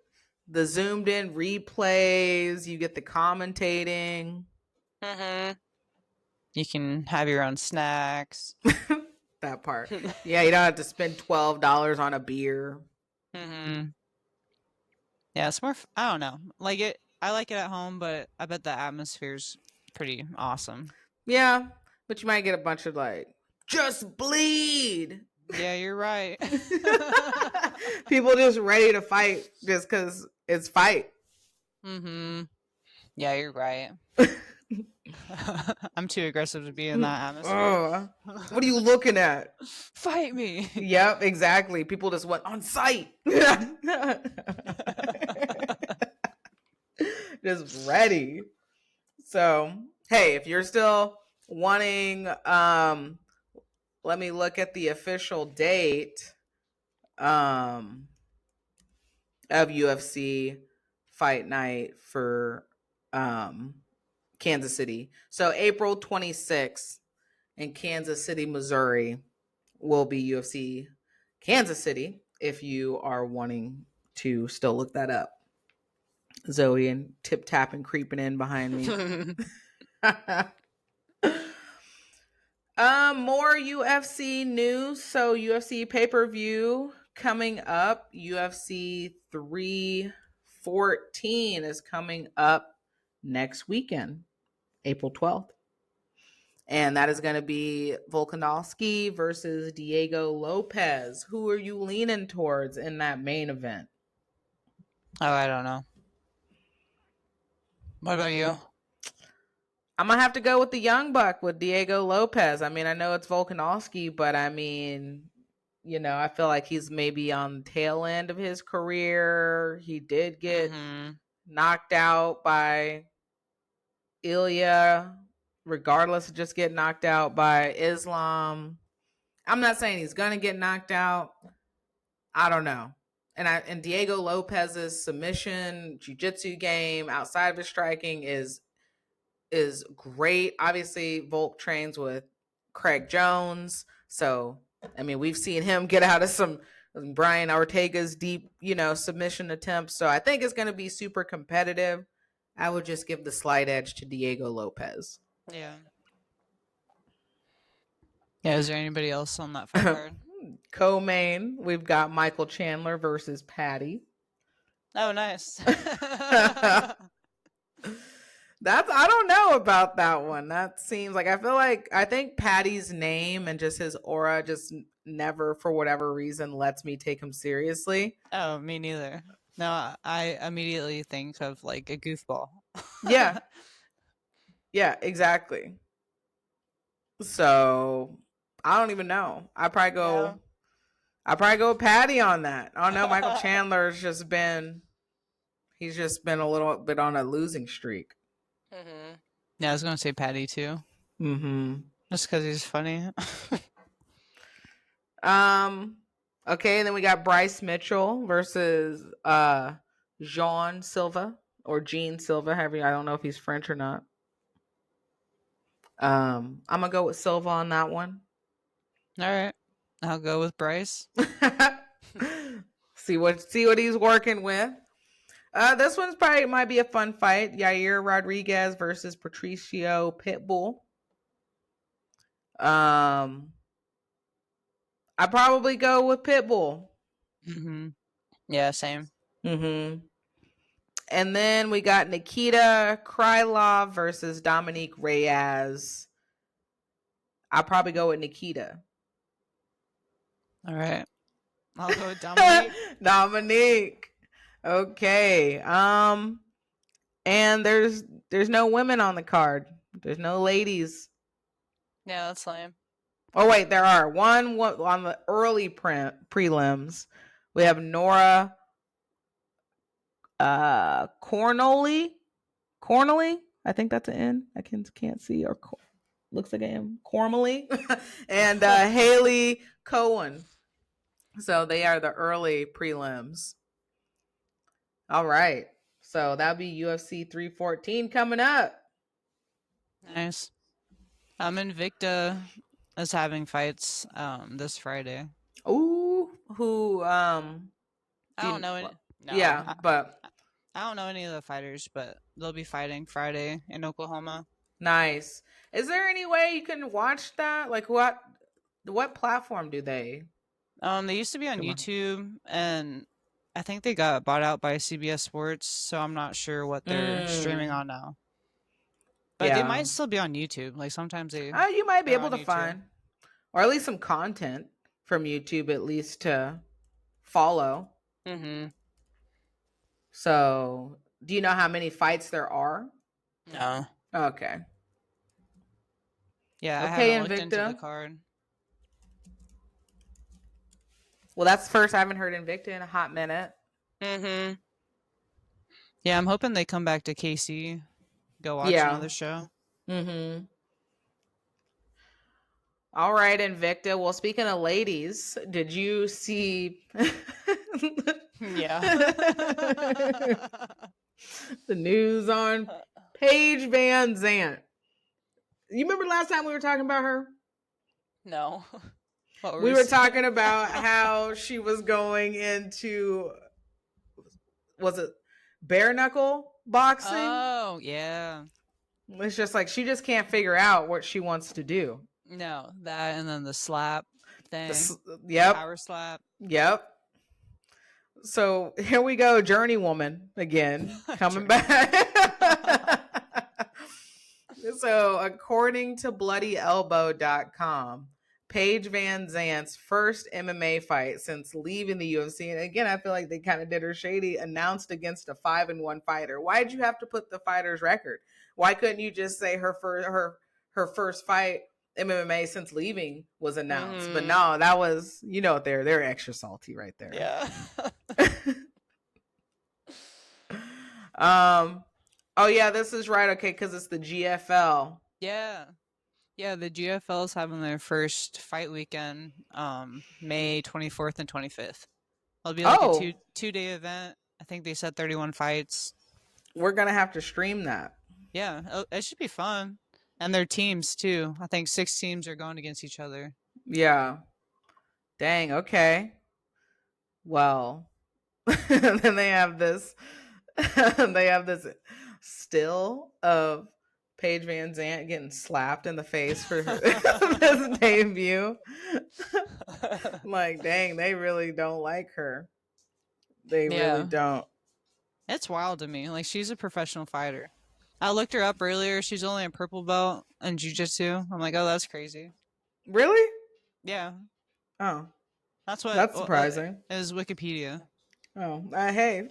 zoomed in replays. You get the commentating. Mm-hmm. You can have your own snacks. That part. Yeah, you don't have to spend $12 on a beer. Mm-hmm. Yeah, it's more. I don't know. Like it. I like it at home, but I bet the atmosphere's pretty awesome. Yeah, but you might get a bunch of like, just bleed. Yeah, you're right. People just ready to fight just because it's fight. Mm-hmm. Yeah, you're right. I'm too aggressive to be in that atmosphere. What are you looking at? Fight me. Yep, exactly. People just went on site. Just ready. So, hey, if you're still wanting, let me look at the official date of UFC Fight Night for Kansas City. So April 26th in Kansas City, Missouri will be UFC Kansas City if you are wanting to still look that up. Zoe and tip tapping creeping in behind me. More UFC news. So UFC pay-per-view coming up. UFC 314 is coming up next weekend, April 12th. And that is going to be Volkanovski versus Diego Lopez. Who are you leaning towards in that main event? Oh, I don't know. What about you? I'm going to have to go with the young buck with Diego Lopez. I mean, I know it's Volkanovski, but I mean, you know, I feel like he's maybe on the tail end of his career. He did get knocked out by Ilya, regardless of just getting knocked out by Islam. I'm not saying he's going to get knocked out. I don't know. And Diego Lopez's submission jiu-jitsu game outside of his striking is great. Obviously, Volk trains with Craig Jones, so I mean we've seen him get out of some Brian Ortega's deep, submission attempts. So I think it's going to be super competitive. I would just give the slight edge to Diego Lopez. Yeah. Yeah, is there anybody else on that fight card? Co-main, we've got Michael Chandler versus Patty. Oh, nice. I don't know about that one. That seems like I think Patty's name and just his aura just never, for whatever reason, lets me take him seriously. Oh, me neither. No, I immediately think of like a goofball. Yeah. Yeah, exactly. So I don't even know. I probably go with Patty on that. I don't know. Michael Chandler's he's just been a little bit on a losing streak. Mm-hmm. Yeah, I was gonna say Patty too. Mm-hmm. Just because he's funny. Okay, and then we got Bryce Mitchell versus Jean Silva or Jean Silva, however, I don't know if he's French or not. I'm gonna go with Silva on that one. All right, I'll go with Bryce. see what he's working with. This one's probably might be a fun fight. Yair Rodriguez versus Patricio Pitbull. I probably go with Pitbull. Mm-hmm. Yeah, same. Mm-hmm. And then we got Nikita Krylov versus Dominique Reyes. I'll probably go with Nikita. All right. I'll go with Dominique. Dominique. Okay. And there's no women on the card. There's no ladies. Yeah, that's lame. Oh wait, there are. One on the early prelims. We have Nora Cornoli. I think that's an N. I can't see, or looks like an M. Cormally. And Haley Cohen. So they are the early prelims. All right. So that'll be UFC 314 coming up. Nice. Invicta is having fights this Friday. Ooh, who I don't know any. No, yeah, but I don't know any of the fighters, but they'll be fighting Friday in Oklahoma. Nice. Is there any way you can watch that? Like what platform do they They used to be on come on? YouTube, and I think they got bought out by CBS Sports, so I'm not sure what they're streaming Mm, on now. But they yeah. might still be on YouTube. Like sometimes You might be they're able on to YouTube. find, or at least some content from YouTube, at least to follow. Mm-hmm. So, do you know how many fights there are? No. Okay. Yeah, I Okay, haven't looked into the Invicta. card. Well, that's the first I haven't heard Invicta in a hot minute. Mm-hmm. Yeah, I'm hoping they come back to KC, go watch Yeah. another show. Mm-hmm. All right, Invicta. Well, speaking of ladies, did you see Yeah. the news on Paige Van Zant? You remember last time we were talking about her? No. What were We we were saying? talking about how she was going into, was it bare knuckle boxing? Oh, yeah. It's just like she just can't figure out what she wants to do. No, that and then the slap thing, the Yep, power slap. yep. So here we go, Journey Woman again, coming Journey woman. back. So, according to BloodyElbow.com, Paige Van Zant's first MMA fight since leaving the UFC, and again, I feel like they kind of did her shady, announced against a 5-1 fighter. Why'd you have to put the fighter's record? Why couldn't you just say her first fight MMA since leaving was announced? But Mm-hmm. no, that was, you know what, they're extra salty right there. Yeah. um oh yeah, this is right, okay, because it's the GFL. Yeah. Yeah, the GFL is having their first fight weekend, May 24th and 25th. It'll be like a Oh, two-day event. I think they said 31 fights. we're gonna have to stream that. Yeah, it should be fun. And their teams too. I think 6 teams are going against each other. Yeah. Dang, okay. Well, then they have this they have this still of Paige Van Zant getting slapped in the face for this debut. Like, dang, they really don't like her. They really Yeah. don't. It's wild to me. Like she's a professional fighter. I looked her up earlier. She's only a purple belt in jiu-jitsu. I'm like, "Oh, that's crazy." Really? Yeah. Oh, That's what that's surprising. is Wikipedia. Oh, hey.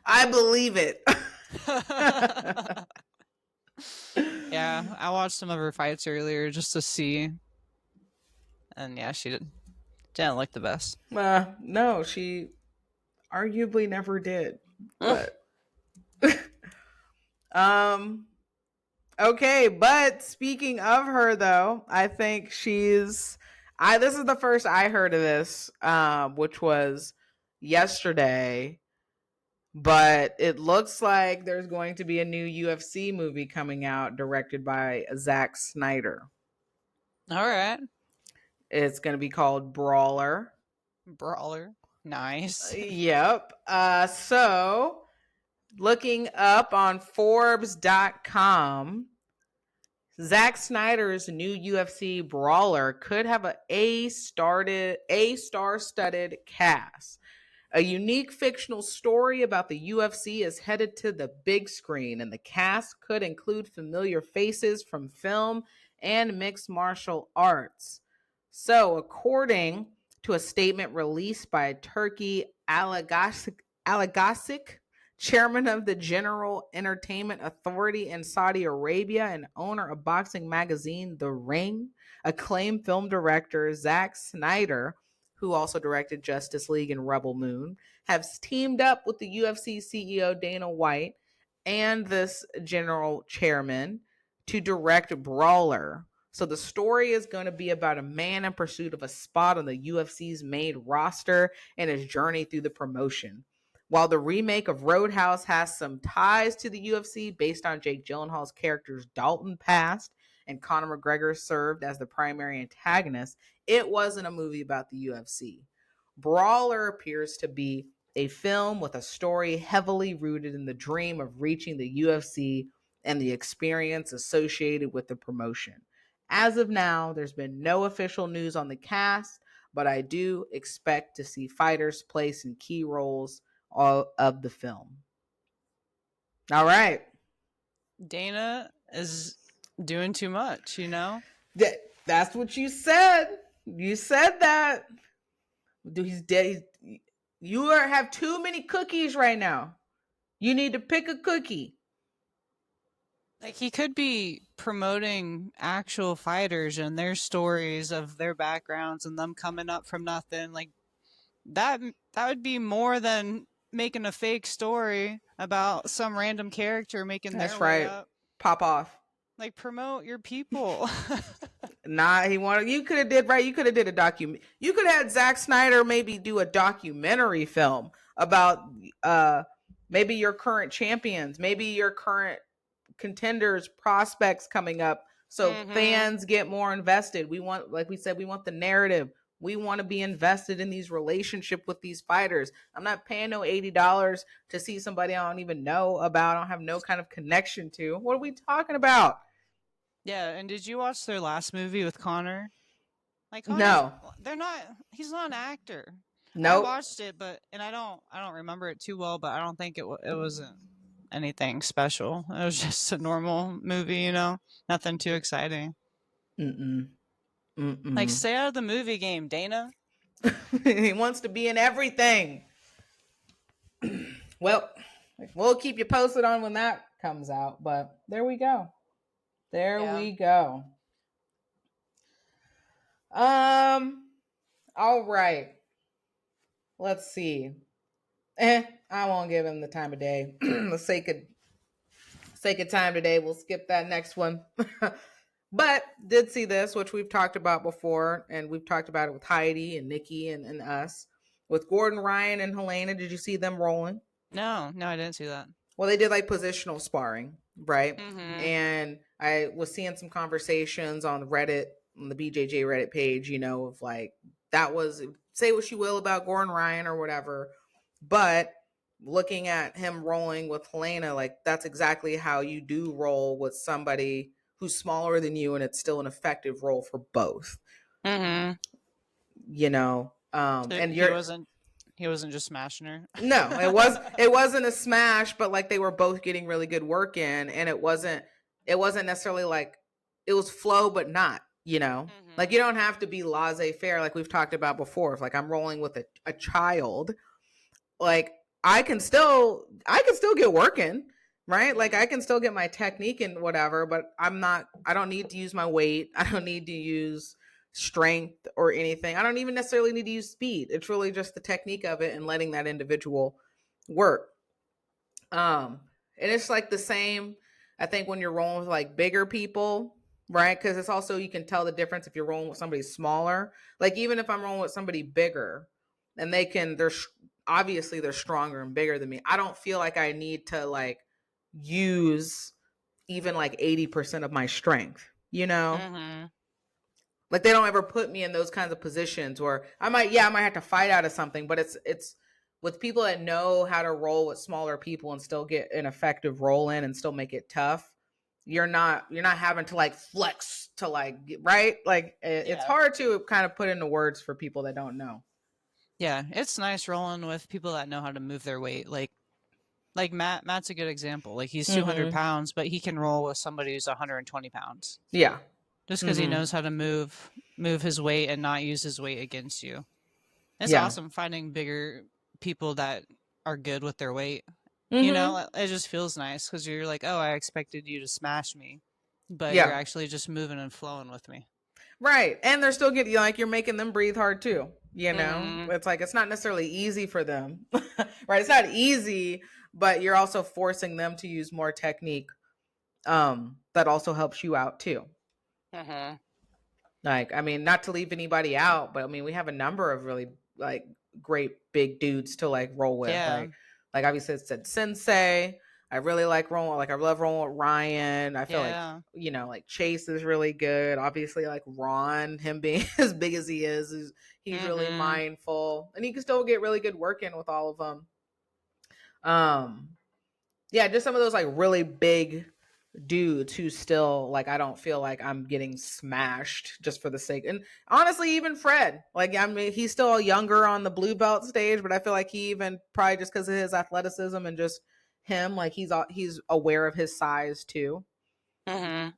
I believe it. Yeah, I watched some of her fights earlier just to see, and yeah, didn't look the best. No, she arguably never did. But um okay, but speaking of her though, I think I this is the first I heard of this, which was yesterday. But it looks like there's going to be a new UFC movie coming out directed by Zack Snyder. All right, It's going to be called Brawler. brawler, nice. Yep. So looking up on Forbes.com, Zack Snyder's new UFC Brawler could have a star-studded cast. A unique fictional story about the UFC is headed to the big screen, and the cast could include familiar faces from film and mixed martial arts. So, according to a statement released by Turkey Alagasic, chairman of the General Entertainment Authority in Saudi Arabia and owner of boxing magazine The Ring, acclaimed film director Zack Snyder, who also directed Justice League and Rebel Moon, has teamed up with the UFC CEO Dana White and this general chairman to direct Brawler. So the story is going to be about a man in pursuit of a spot on the UFC's main roster and his journey through the promotion. While the remake of Roadhouse has some ties to the UFC based on Jake Gyllenhaal's character's Dalton past and Conor McGregor served as the primary antagonist, it wasn't a movie about the UFC. Brawler appears to be a film with a story heavily rooted in the dream of reaching the UFC and the experience associated with the promotion. As of now, there's been no official news on the cast, but I do expect to see fighters placed in key roles of the film. All right. Dana is doing too much, you know? That's what you said. You said that. He's dead. You have too many cookies right now. You need to pick a cookie. Like, he could be promoting actual fighters and their stories of their backgrounds and them coming up from nothing. Like, that would be more than making a fake story about some random character making That's their way right. up. Pop off. Like, promote your people. Nah, he wanted. You could have did right. You could have did a document. You could have had Zack Snyder maybe do a documentary film about maybe your current champions, maybe your current contenders, prospects coming up, so fans get more invested. We want, like we said, we want the narrative. We want to be invested in these relationship with these fighters. I'm not paying no $80 to see somebody I don't even know about. I don't have no kind of connection to. What are we talking about? Yeah, and did you watch their last movie with Connor? Like, No. He's not an actor. I Nope. watched it, and I don't remember it too well, but I don't think it wasn't anything special. It was just a normal movie, you know? Nothing too exciting. Mm-mm. Mm-mm. Like, stay out of the movie game, Dana. He wants to be in everything. Well, we'll keep you posted on when that comes out, but there we go. We go. All right. Let's see. I won't give him the time of day. The sake of time today, we'll skip that next one. But did see this, which we've talked about before, and we've talked about it with Heidi and Nikki and us. With Gordon Ryan and Helena, did you see them rolling? No, I didn't see that. Well, they did like positional sparring, right? And I was seeing some conversations on Reddit, on the BJJ Reddit page, you know, of like, that was, say what you will about Gordon Ryan or whatever, but looking at him rolling with Helena, like, that's exactly how you do roll with somebody who's smaller than you, and it's still an effective role for both. You know, so and he wasn't just smashing her. No, it wasn't a smash, but like they were both getting really good work in, and it wasn't necessarily like, it was flow, but not, you know, like you don't have to be laissez-faire like we've talked about before. If like I'm rolling with a child, like I can still get working, right? Like I can still get my technique and whatever, but I don't need to use my weight. I don't need to use strength or anything. I don't even necessarily need to use speed. It's really just the technique of it and letting that individual work. And it's like the same, I think, when you're rolling with like bigger people, right? Because it's also, you can tell the difference if you're rolling with somebody smaller. Like even if I'm rolling with somebody bigger and they're obviously they're stronger and bigger than me, I don't feel like I need to like use even like 80% of my strength, you know? Like they don't ever put me in those kinds of positions where I might have to fight out of something, but it's with people that know how to roll with smaller people and still get an effective roll in and still make it tough. You're not having to like flex to like, right? Like it's hard to kind of put into words for people that don't know. Yeah, it's nice rolling with people that know how to move their weight. Like Matt's a good example. Like he's 200 pounds, but he can roll with somebody who's 120 pounds. Yeah. Just because he knows how to move his weight and not use his weight against you. It's awesome finding bigger people that are good with their weight. You know, it just feels nice because you're like, oh, I expected you to smash me, but you're actually just moving and flowing with me. Right. And they're still getting, like, you're making them breathe hard too. You know, it's like, it's not necessarily easy for them, right? It's not easy, but you're also forcing them to use more technique. That also helps you out too. Like, I mean, not to leave anybody out, but I mean, we have a number of really like great big dudes to like roll with. Like obviously it said Sensei. I really like rolling. Like I love rolling with Ryan. I feel like, you know, like Chase is really good. Obviously, like Ron, him being as big as he is he's really mindful, and he can still get really good work in with all of them. Yeah, just some of those like really big dudes who still like I don't feel like I'm getting smashed just for the sake. And honestly, even Fred, like I mean, he's still younger on the blue belt stage, but I feel like he even probably just because of his athleticism and just him, like he's aware of his size too. Mm-hmm.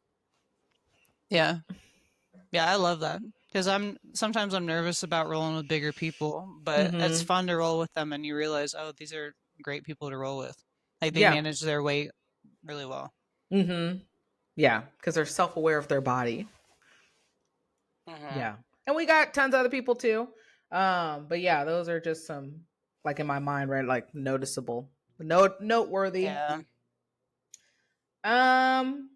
Yeah. Yeah, I love that because sometimes I'm nervous about rolling with bigger people, but it's Mm-hmm. fun to roll with them and you realize, oh, these are great people to roll with. Like they Yeah. manage their weight really well. Mm-hmm. Yeah, because they're self-aware of their body. Mm-hmm. Yeah. And we got tons of other people too. But yeah, those are just some like in my mind, right? Like noticeable. Noteworthy. Yeah. Um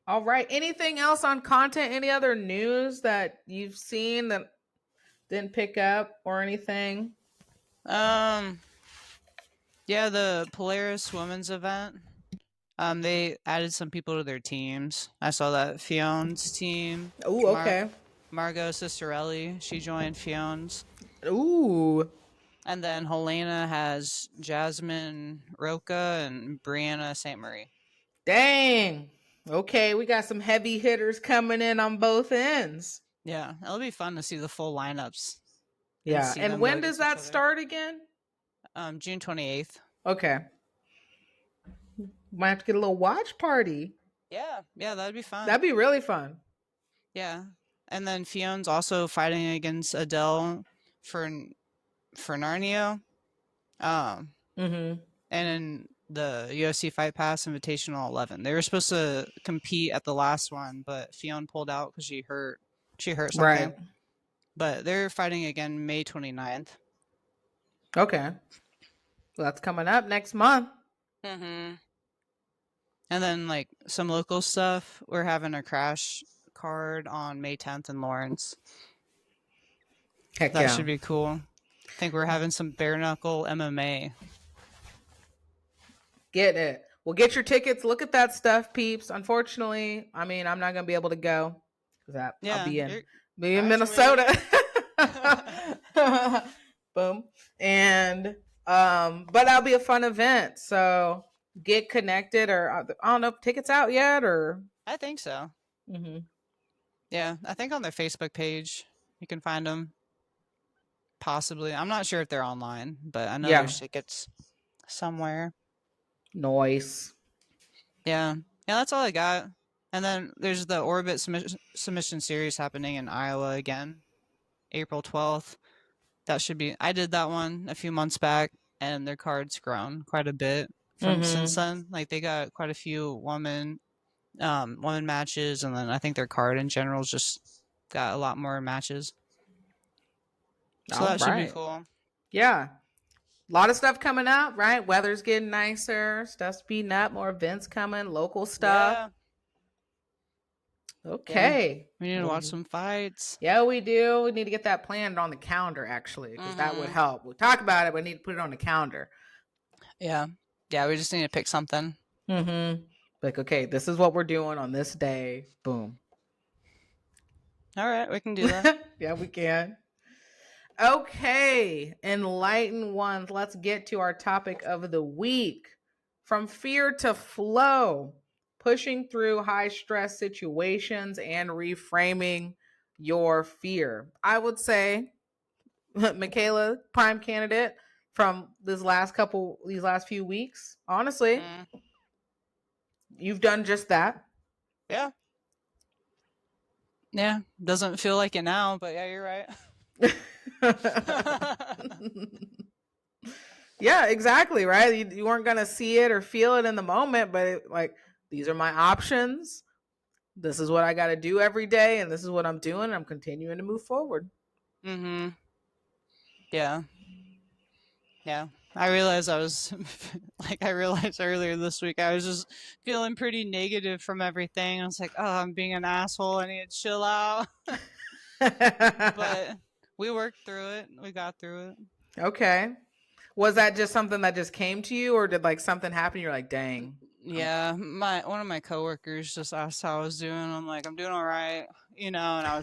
all right. Anything else on content? Any other news that you've seen that didn't pick up or anything? Um. Yeah, the Polaris women's event. They added some people to their teams. I saw that Fion's team, Ooh, okay. Margot Cicerelli, she joined Fion's. Ooh. And then Helena has Jasmine Roca and Brianna St. Marie. Dang. Okay, we got some heavy hitters coming in on both ends. Yeah, it'll be fun to see the full lineups and Yeah. see And them go when does against each that other. start again? June 28th. Okay. Might have to get a little watch party. Yeah, that'd be fun. That'd be really fun. Yeah. And then Fion's also fighting against Adele for Narnio. Um, Mm-hmm. and in the UFC Fight Pass Invitational 11. They were supposed to compete at the last one, but Fionn pulled out because she hurt something. Right. But they're fighting again May 29th. Okay. Well, that's coming up next month. Mm-hmm. And then like some local stuff. We're having a crash card on May 10th in Lawrence. Heck That yeah. should be cool. I think we're having some bare knuckle MMA. Get it. Well, get your tickets. Look at that stuff, peeps. Unfortunately, I mean, I'm not gonna be able to go because I'll Yeah, be in graduating. Minnesota. Boom. And but that'll be a fun event. So get connected, or I don't know if tickets out yet, or. I think so. Mm-hmm. Yeah, I think on their Facebook page you can find them. Possibly. I'm not sure if they're online, but I know Yeah. there's tickets somewhere. Noise. Yeah. Yeah, that's all I got. And then there's the Orbit submission series happening in Iowa again, April 12th. That should be. I did that one a few months back, and their card's grown quite a bit from since Mm-hmm. then. Like they got quite a few woman matches, and then I think their card in general's just got a lot more matches. So All that should be right. cool. Yeah. A lot of stuff coming up, right? Weather's getting nicer, stuff speeding up, more events coming, local stuff. Yeah. Okay. Yeah. We need to watch some fights. Yeah, we do. We need to get that planned on the calendar, actually, because that would help. We'll talk about it, but we need to put it on the calendar. Yeah. Yeah, we just need to pick something. Mm-hmm. Like, okay, this is what we're doing on this day. Boom. All right, we can do that. Yeah, we can. Okay, enlightened ones. Let's get to our topic of the week. From fear to flow, pushing through high stress situations and reframing your fear. I would say, Michaela, prime candidate from these last few weeks. Honestly, you've done just that. Yeah. Yeah, doesn't feel like it now, but yeah, you're right. Yeah, exactly, right? You weren't going to see it or feel it in the moment, but these are my options. This is what I got to do every day, and this is what I'm doing. And I'm continuing to move forward. Mm-hmm. Yeah. Yeah. I realized earlier this week, I was just feeling pretty negative from everything. I was like, oh, I'm being an asshole. I need to chill out. But we worked through it. We got through it. Okay. Was that just something that just came to you, or did like something happen? You're like, dang. Yeah, one of my coworkers just asked how I was doing. I'm like, I'm doing all right, and I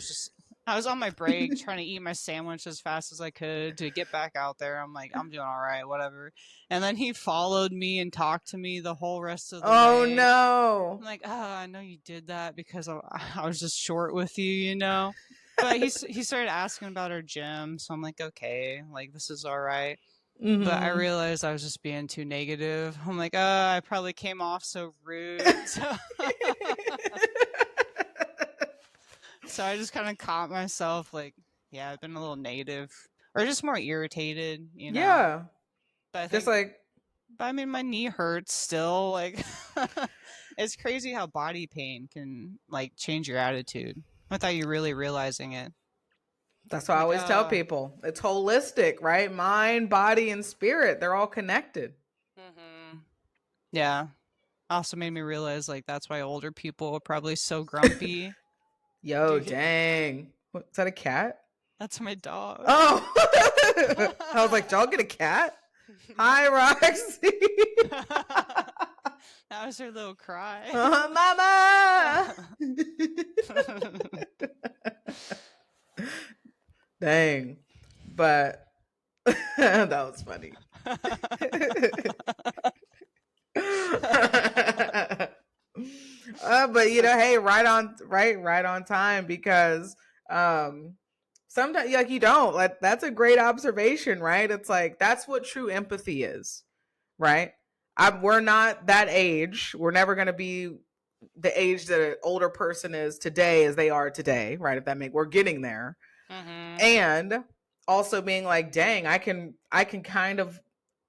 I was on my break trying to eat my sandwich as fast as I could to get back out there. I'm like, I'm doing all right, whatever. And then he followed me and talked to me the whole rest of the Oh way. no. I'm like, oh, I know you did that because I was just short with you, you know? But he started asking about our gym. So I'm like, okay, like this is all right. But I Mm-hmm. realized I was just being too negative. I'm like, I probably came off so rude. So I just kind of caught myself like, yeah, I've been a little negative or just more irritated, you know. Yeah. But I Just think, like, but I mean, my knee hurts still. Like, it's crazy how body pain can like change your attitude without you really realizing it. that's what I Like, always tell people. It's holistic, right? Mind, body, and spirit. They're all connected. yeah. Also made me realize like that's why older people are probably so grumpy. Do Yo, you hear? dang. What, is that a cat? That's my dog. Oh. I was like, y'all get a cat? Hi, Roxy. That was her little cry. Mama. Dang. But that was funny. But you know, hey, right on time because sometimes like you don't like that's a great observation, right? It's like that's what true empathy is, right? We're not that age. We're never going to be the age that an older person is today as they are today, right? If that make we're getting there, and also being like, dang, I can kind of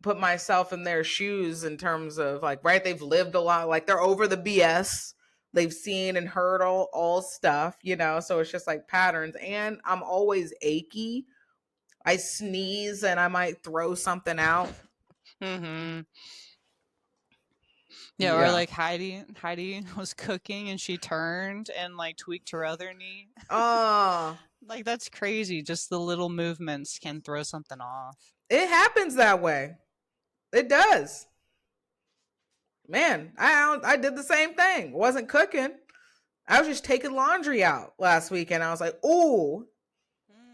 put myself in their shoes in terms of like, right? They've lived a lot, like they're over the BS. They've seen and heard all stuff, you know. So it's just like patterns, and I'm always achy. I sneeze and I might throw something out. Yeah, or Yeah. like Heidi was cooking and she turned and like tweaked her other knee. Oh, Like that's crazy. Just the little movements can throw something off. it happens that way. It does. Man, I did the same thing. Wasn't cooking. I was just taking laundry out last weekend. I was like, ooh,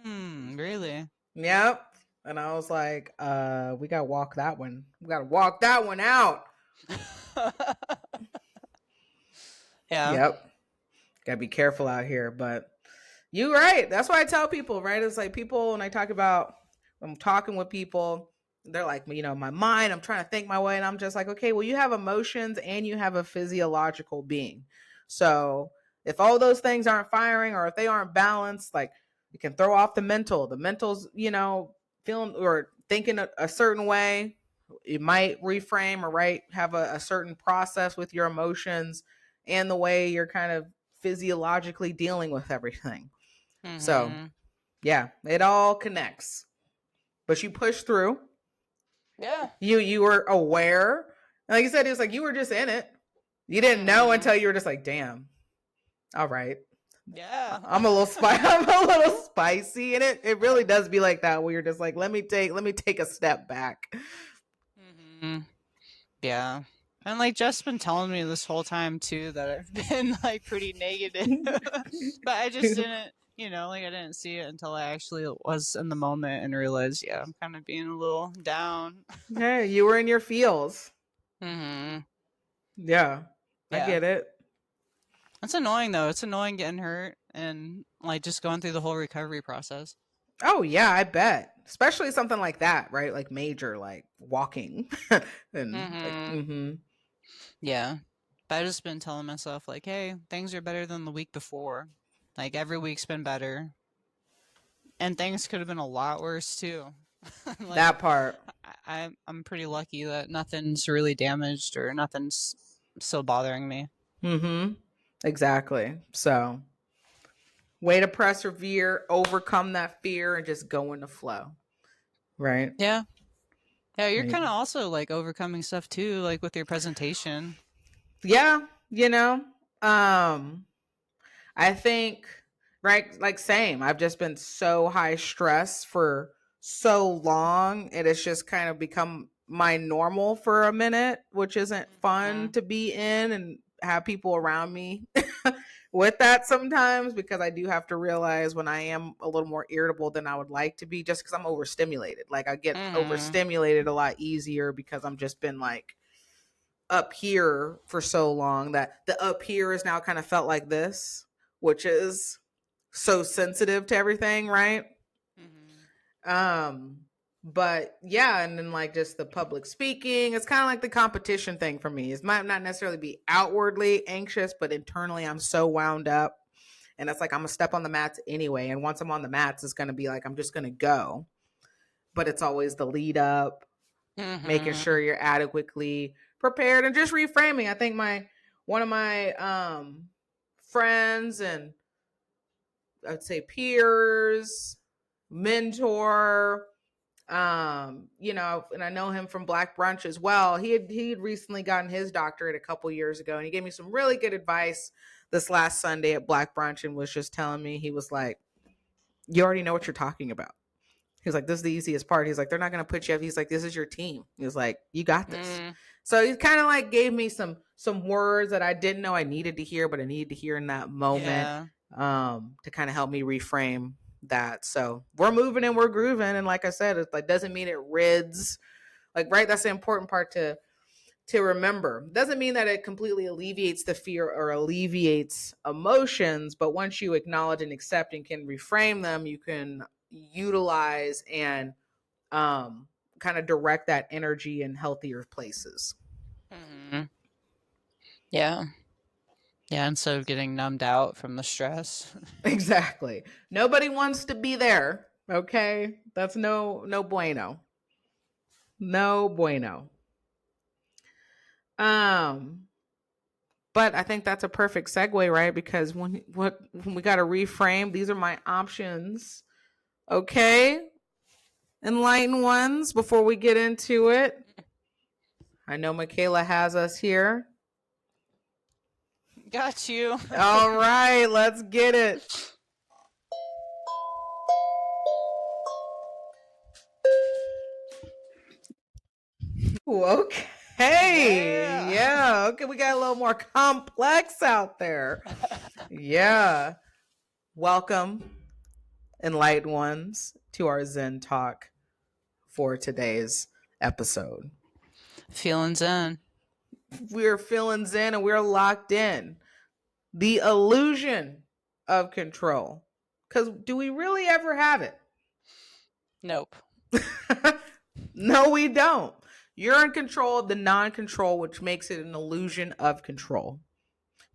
Really? yep. And I was like, we gotta walk that one. We gotta walk that one out. Yeah. Yep. Gotta be careful out here. But you're right. That's why I tell people, right? It's like people when I talk about I'm talking with people, they're like, you know, my mind, I'm trying to think my way. And I'm just like, okay, well, you have emotions and you have a physiological being. So if all those things aren't firing or if they aren't balanced, like you can throw off the mental. The mental's, you know, feeling or thinking a certain way. You might reframe or right have a certain process with your emotions and the way you're kind of physiologically dealing with everything. So yeah, it all connects. But you push through. Yeah. You were aware. Like you said, it was like you were just in it. You didn't know until you were just like, damn. All right. Yeah. I'm a little I'm a little spicy. And it really does be like that where you're just like, let me take a step back. Yeah. And like Jeff's been telling me this whole time too that I've been like pretty negative. But I just didn't, you know, like I didn't see it until I actually was in the moment and realized, yeah, I'm kind of being a little down. Hey, you were in your feels. Yeah. Yeah. I get it. It's annoying though. It's annoying getting hurt and like just going through the whole recovery process. Oh yeah, I bet. Especially something like that, right? Like major, like walking, and like, Yeah. But I've just been telling myself like, hey, things are better than the week before. Like every week's been better. And things could have been a lot worse too. Like that part. I'm pretty lucky that nothing's really damaged or nothing's still bothering me. Exactly. So, way to persevere, overcome that fear, and just go in the flow. Right. Yeah. Yeah, you're Right. kind of also like overcoming stuff too, like with your presentation. Yeah. You know, I think, right, like same. I've just been so high stress for so long. It has just kind of become my normal for a minute, which isn't fun to be in and have people around me with that sometimes, because I do have to realize when I am a little more irritable than I would like to be, just because I'm overstimulated. Like I get overstimulated a lot easier because I'm just been like up here for so long that the up here is now kind of felt like this, which is so sensitive to everything, right? But yeah, and then like just the public speaking, it's kind of like the competition thing for me. It might not necessarily be outwardly anxious, but internally I'm so wound up, and it's like I'm gonna step on the mats anyway, and once I'm on the mats, it's gonna be like I'm just gonna go. But it's always the lead up, making sure you're adequately prepared, and just reframing. I think one of my friends and I'd say peers, mentor, you know, and I know him from Black Brunch as well. He had recently gotten his doctorate a couple years ago, and he gave me some really good advice this last Sunday at Black Brunch, and was just telling me, he was like, you already know what you're talking about. He's like, this is the easiest part. He's like, they're not going to put you up. He's like, this is your team. He was like, you got this. So he kind of like gave me some words that I didn't know I needed to hear, but I needed to hear in that moment, to kind of help me reframe that. So we're moving and we're grooving. And like I said, it like doesn't mean it rids. Like, right, that's the important part to remember. Doesn't mean that it completely alleviates the fear or alleviates emotions, but once you acknowledge and accept and can reframe them, you can utilize and kind of direct that energy in healthier places. Yeah, instead of getting numbed out from the stress. Exactly. Nobody wants to be there, okay? That's no bueno. No bueno. But I think that's a perfect segue, right? Because when we got to reframe, these are my options. Okay? Enlightened ones, before we get into it. I know Michaela has us here. Got you. All right, let's get it. Okay. Yeah. Okay, we got a little more complex out there. Yeah. Welcome, enlightened ones, to our Zen talk for today's episode. Feeling zen. We're feeling zen and we're locked in. The illusion of control. Because do we really ever have it? Nope. No, we don't. You're in control of the non-control, which makes it an illusion of control.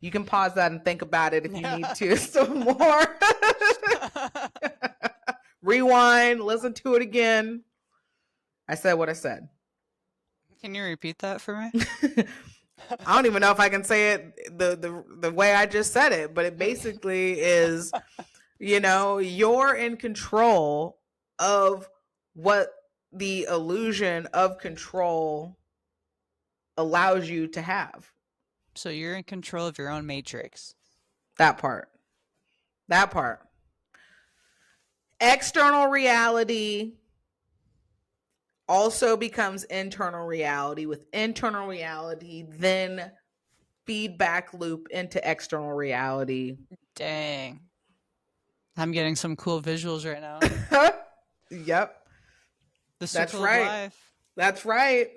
You can pause that and think about it if you need to some more. Rewind, listen to it again. I said what I said. Can you repeat that for me? I don't even know if I can say it the way I just said it, but it basically is, you know, you're in control of what the illusion of control allows you to have. So you're in control of your own matrix. That part. External reality also becomes internal reality. With internal reality, then feedback loop into external reality. Dang. I'm getting some cool visuals right now. Yep. The circle of life. That's right.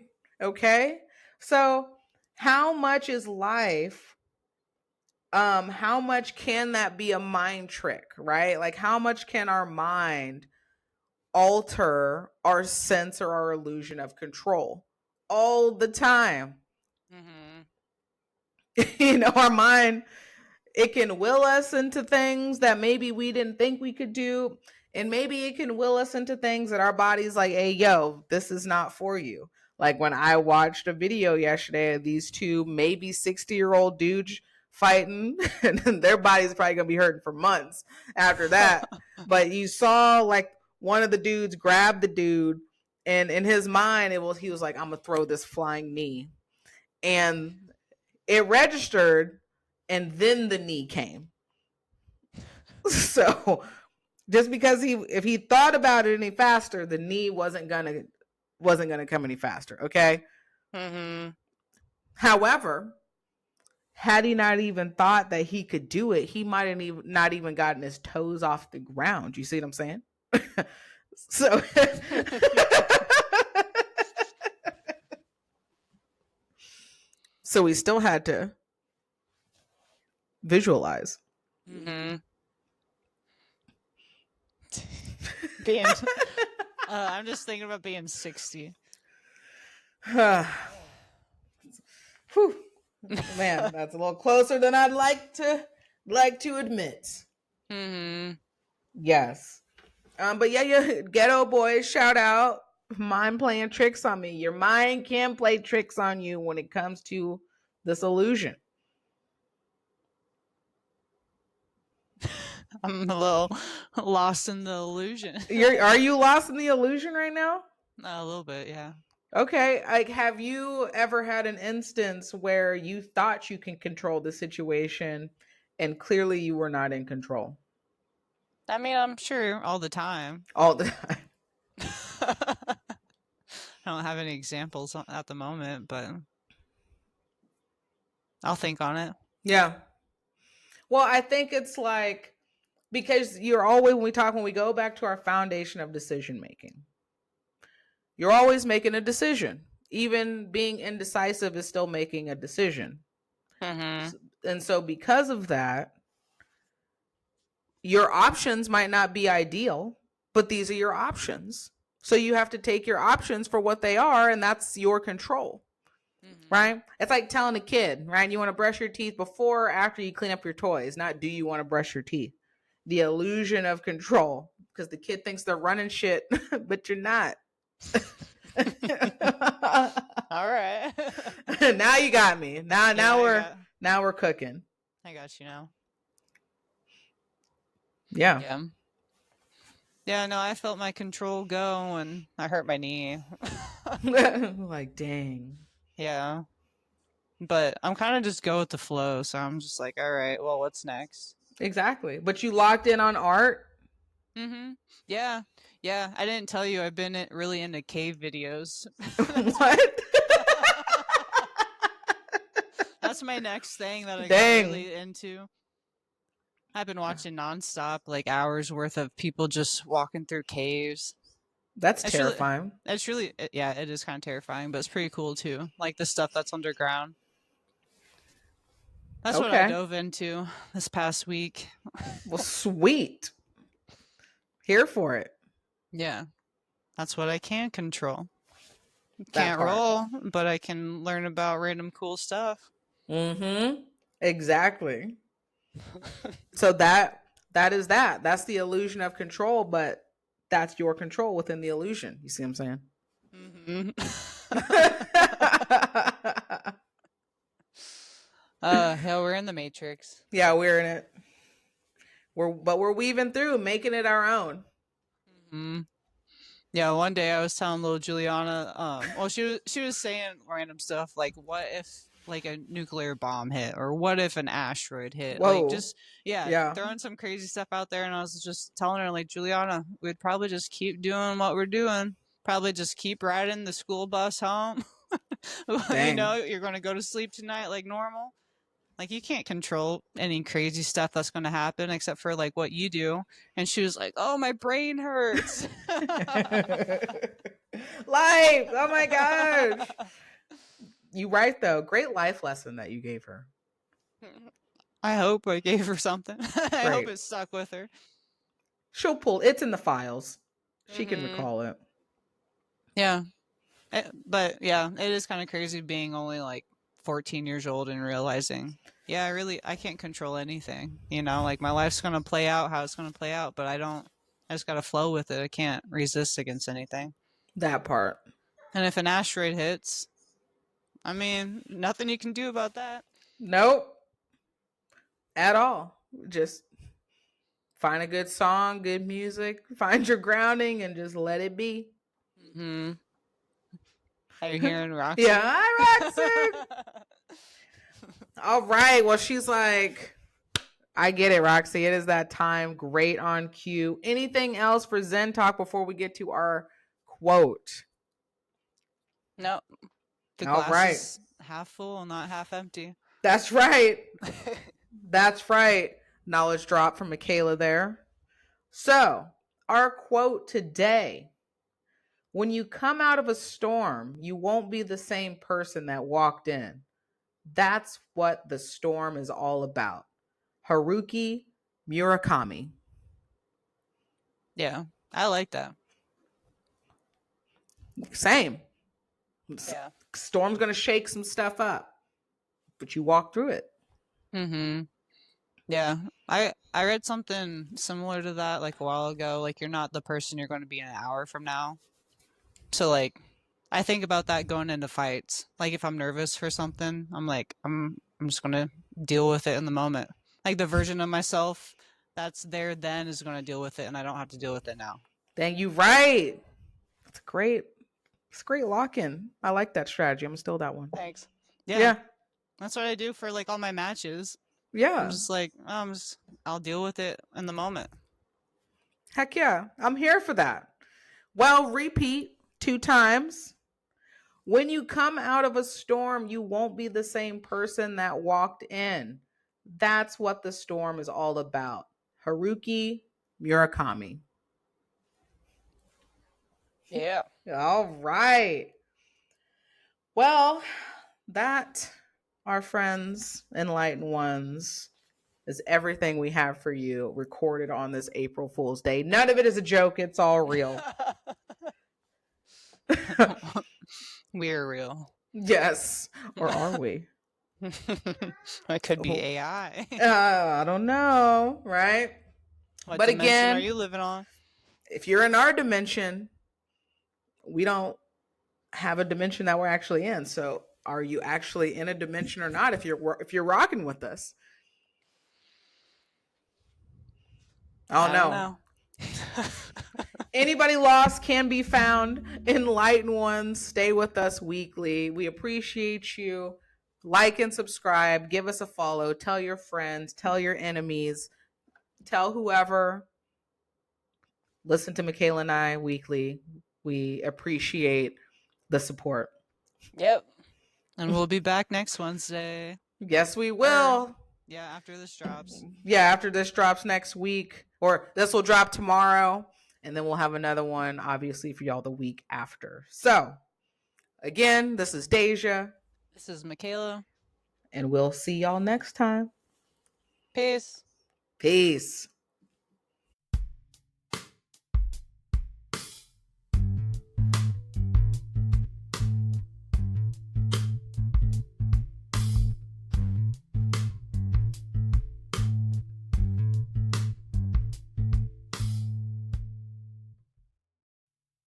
Okay. So how much is life? How much can that be a mind trick, right? Like how much can our mind alter our sense or our illusion of control all the time? You know, our mind, it can will us into things that maybe we didn't think we could do. And maybe it can will us into things that our body's like, hey, yo, this is not for you. Like when I watched a video yesterday of these two maybe 60-year-old dudes fighting, and their body's probably going to be hurting for months after that. But you saw like one of the dudes grab the dude, and in his mind, he was like, I'm going to throw this flying knee. And it registered, and then the knee came. So just because if he thought about it any faster, the knee wasn't gonna come any faster. Okay. However, had he not even thought that he could do it, he might have even not even gotten his toes off the ground. You see what I'm saying? So so we still had to visualize. Mm-hmm. Being I'm just thinking about being 60. Whew. Man, that's a little closer than I'd like to admit. Mm-hmm. Yes. But yeah, Ghetto Boys, shout out. Mind playing tricks on me. Your mind can play tricks on you when it comes to this illusion. I'm a little lost in the illusion. Are you lost in the illusion right now? A little bit, yeah. Okay. Like, have you ever had an instance where you thought you can control the situation and clearly you were not in control? I mean, I'm sure all the time. All the time. I don't have any examples at the moment, but I'll think on it. Yeah. Well, I think it's like, because when we go back to our foundation of decision making, you're always making a decision. Even being indecisive is still making a decision. Mm-hmm. And so because of that, your options might not be ideal, but these are your options. So you have to take your options for what they are, and that's your control. Mm-hmm. Right? It's like telling a kid, right? You want to brush your teeth before or after you clean up your toys, not do you want to brush your teeth. The illusion of control, because the kid thinks they're running shit, but you're not. All right. Now you got me. Now we're cooking. I got you now. Yeah. Yeah. Yeah, no, I felt my control go and I hurt my knee. Like, dang. Yeah. But I'm kind of just go with the flow, so I'm just like, all right, well, what's next? Exactly. But you locked in on art? Mm-hmm. Yeah. Yeah, I didn't tell you I've been really into cave videos. What? That's my next thing that I Dang. got really into. I've been watching nonstop, like hours worth of people just walking through caves. That's terrifying. It's really, yeah, it is kind of terrifying, but it's pretty cool too. Like the stuff that's underground. That's what I dove into this past week. Well, sweet. Here for it. Yeah. That's what I can control. Can't roll, but I can learn about random cool stuff. Mm-hmm. Exactly. So that's the illusion of control, but that's your control within the illusion. You see what I'm saying? Mm-hmm. Hell, we're in the Matrix. Yeah, we're in it. We're weaving through, making it our own. Mm-hmm. Yeah, one day I was telling little Juliana, well, she was saying random stuff like, what if like a nuclear bomb hit, or what if an asteroid hit? Whoa. Like, just throwing some crazy stuff out there, and I was just telling her, like, Juliana, we'd probably just keep doing what we're doing. Probably just keep riding the school bus home. You know, you're gonna go to sleep tonight like normal. Like, you can't control any crazy stuff that's going to happen except for, like, what you do. And she was like, oh, my brain hurts. Life! Oh, my gosh. You right, though. Great life lesson that you gave her. I hope I gave her something. I hope it stuck with her. She'll pull. It's in the files. She can recall it. Yeah. But, yeah, it is kind of crazy being only, like, 14 years old and realizing, yeah, I can't control anything, you know, like my life's going to play out how it's going to play out, but I just got to flow with it. I can't resist against anything. That part. And if an asteroid hits, I mean, nothing you can do about that. Nope. At all. Just find a good song, good music, find your grounding, and just let it be. Mm-hmm. Are you hearing Roxy? Yeah, hi, Roxy. All right. Well, she's like, I get it, Roxy. It is that time. Great on cue. Anything else for Zen Talk before we get to our quote? No. The glass is half full, not half empty. That's right. That's right. Knowledge drop from Michaela there. So, our quote today: when you come out of a storm, you won't be the same person that walked in. That's what the storm is all about. Haruki Murakami. Yeah, I like that. Same. Yeah. Storm's going to shake some stuff up, but you walk through it. Mm-hmm. Yeah. I read something similar to that like a while ago. Like you're not the person you're going to be an hour from now. So like I think about that going into fights. Like if I'm nervous for something, I'm like I'm just going to deal with it in the moment. Like the version of myself that's there then is going to deal with it and I don't have to deal with it now. Dang, you right. It's great. It's great lock-in. I like that strategy. I'm gonna steal that one. Thanks. Yeah. Yeah. That's what I do for like all my matches. I'm Yeah. just like, I'll deal with it in the moment. Heck yeah. I'm here for that. Well, repeat 2 times. When you come out of a storm, you won't be the same person that walked in. That's what the storm is all about. Haruki Murakami. Yeah. All right. Well, that, our friends, enlightened ones, is everything we have for you recorded on this April Fool's Day. None of it is a joke. It's all real. We're real. Yes. Or are we? It could be AI. I don't know, right? What But dimension again, are you living on? if you're in our dimension, we don't have a dimension that we're actually in. So, are you actually in a dimension or not? If you're rocking with us, I don't know. Anybody lost can be found. Enlightened ones, stay with us weekly. We appreciate you. Like and subscribe. Give us a follow. Tell your friends. Tell your enemies. Tell whoever. Listen to Michaela and I weekly. We appreciate the support. Yep. And we'll be back next Wednesday. Yes, we will. Yeah, after this drops. Yeah, after this drops next week. Or this will drop tomorrow. And then we'll have another one, obviously, for y'all the week after. So, again, this is Deja. This is Michaela. And we'll see y'all next time. Peace. Peace.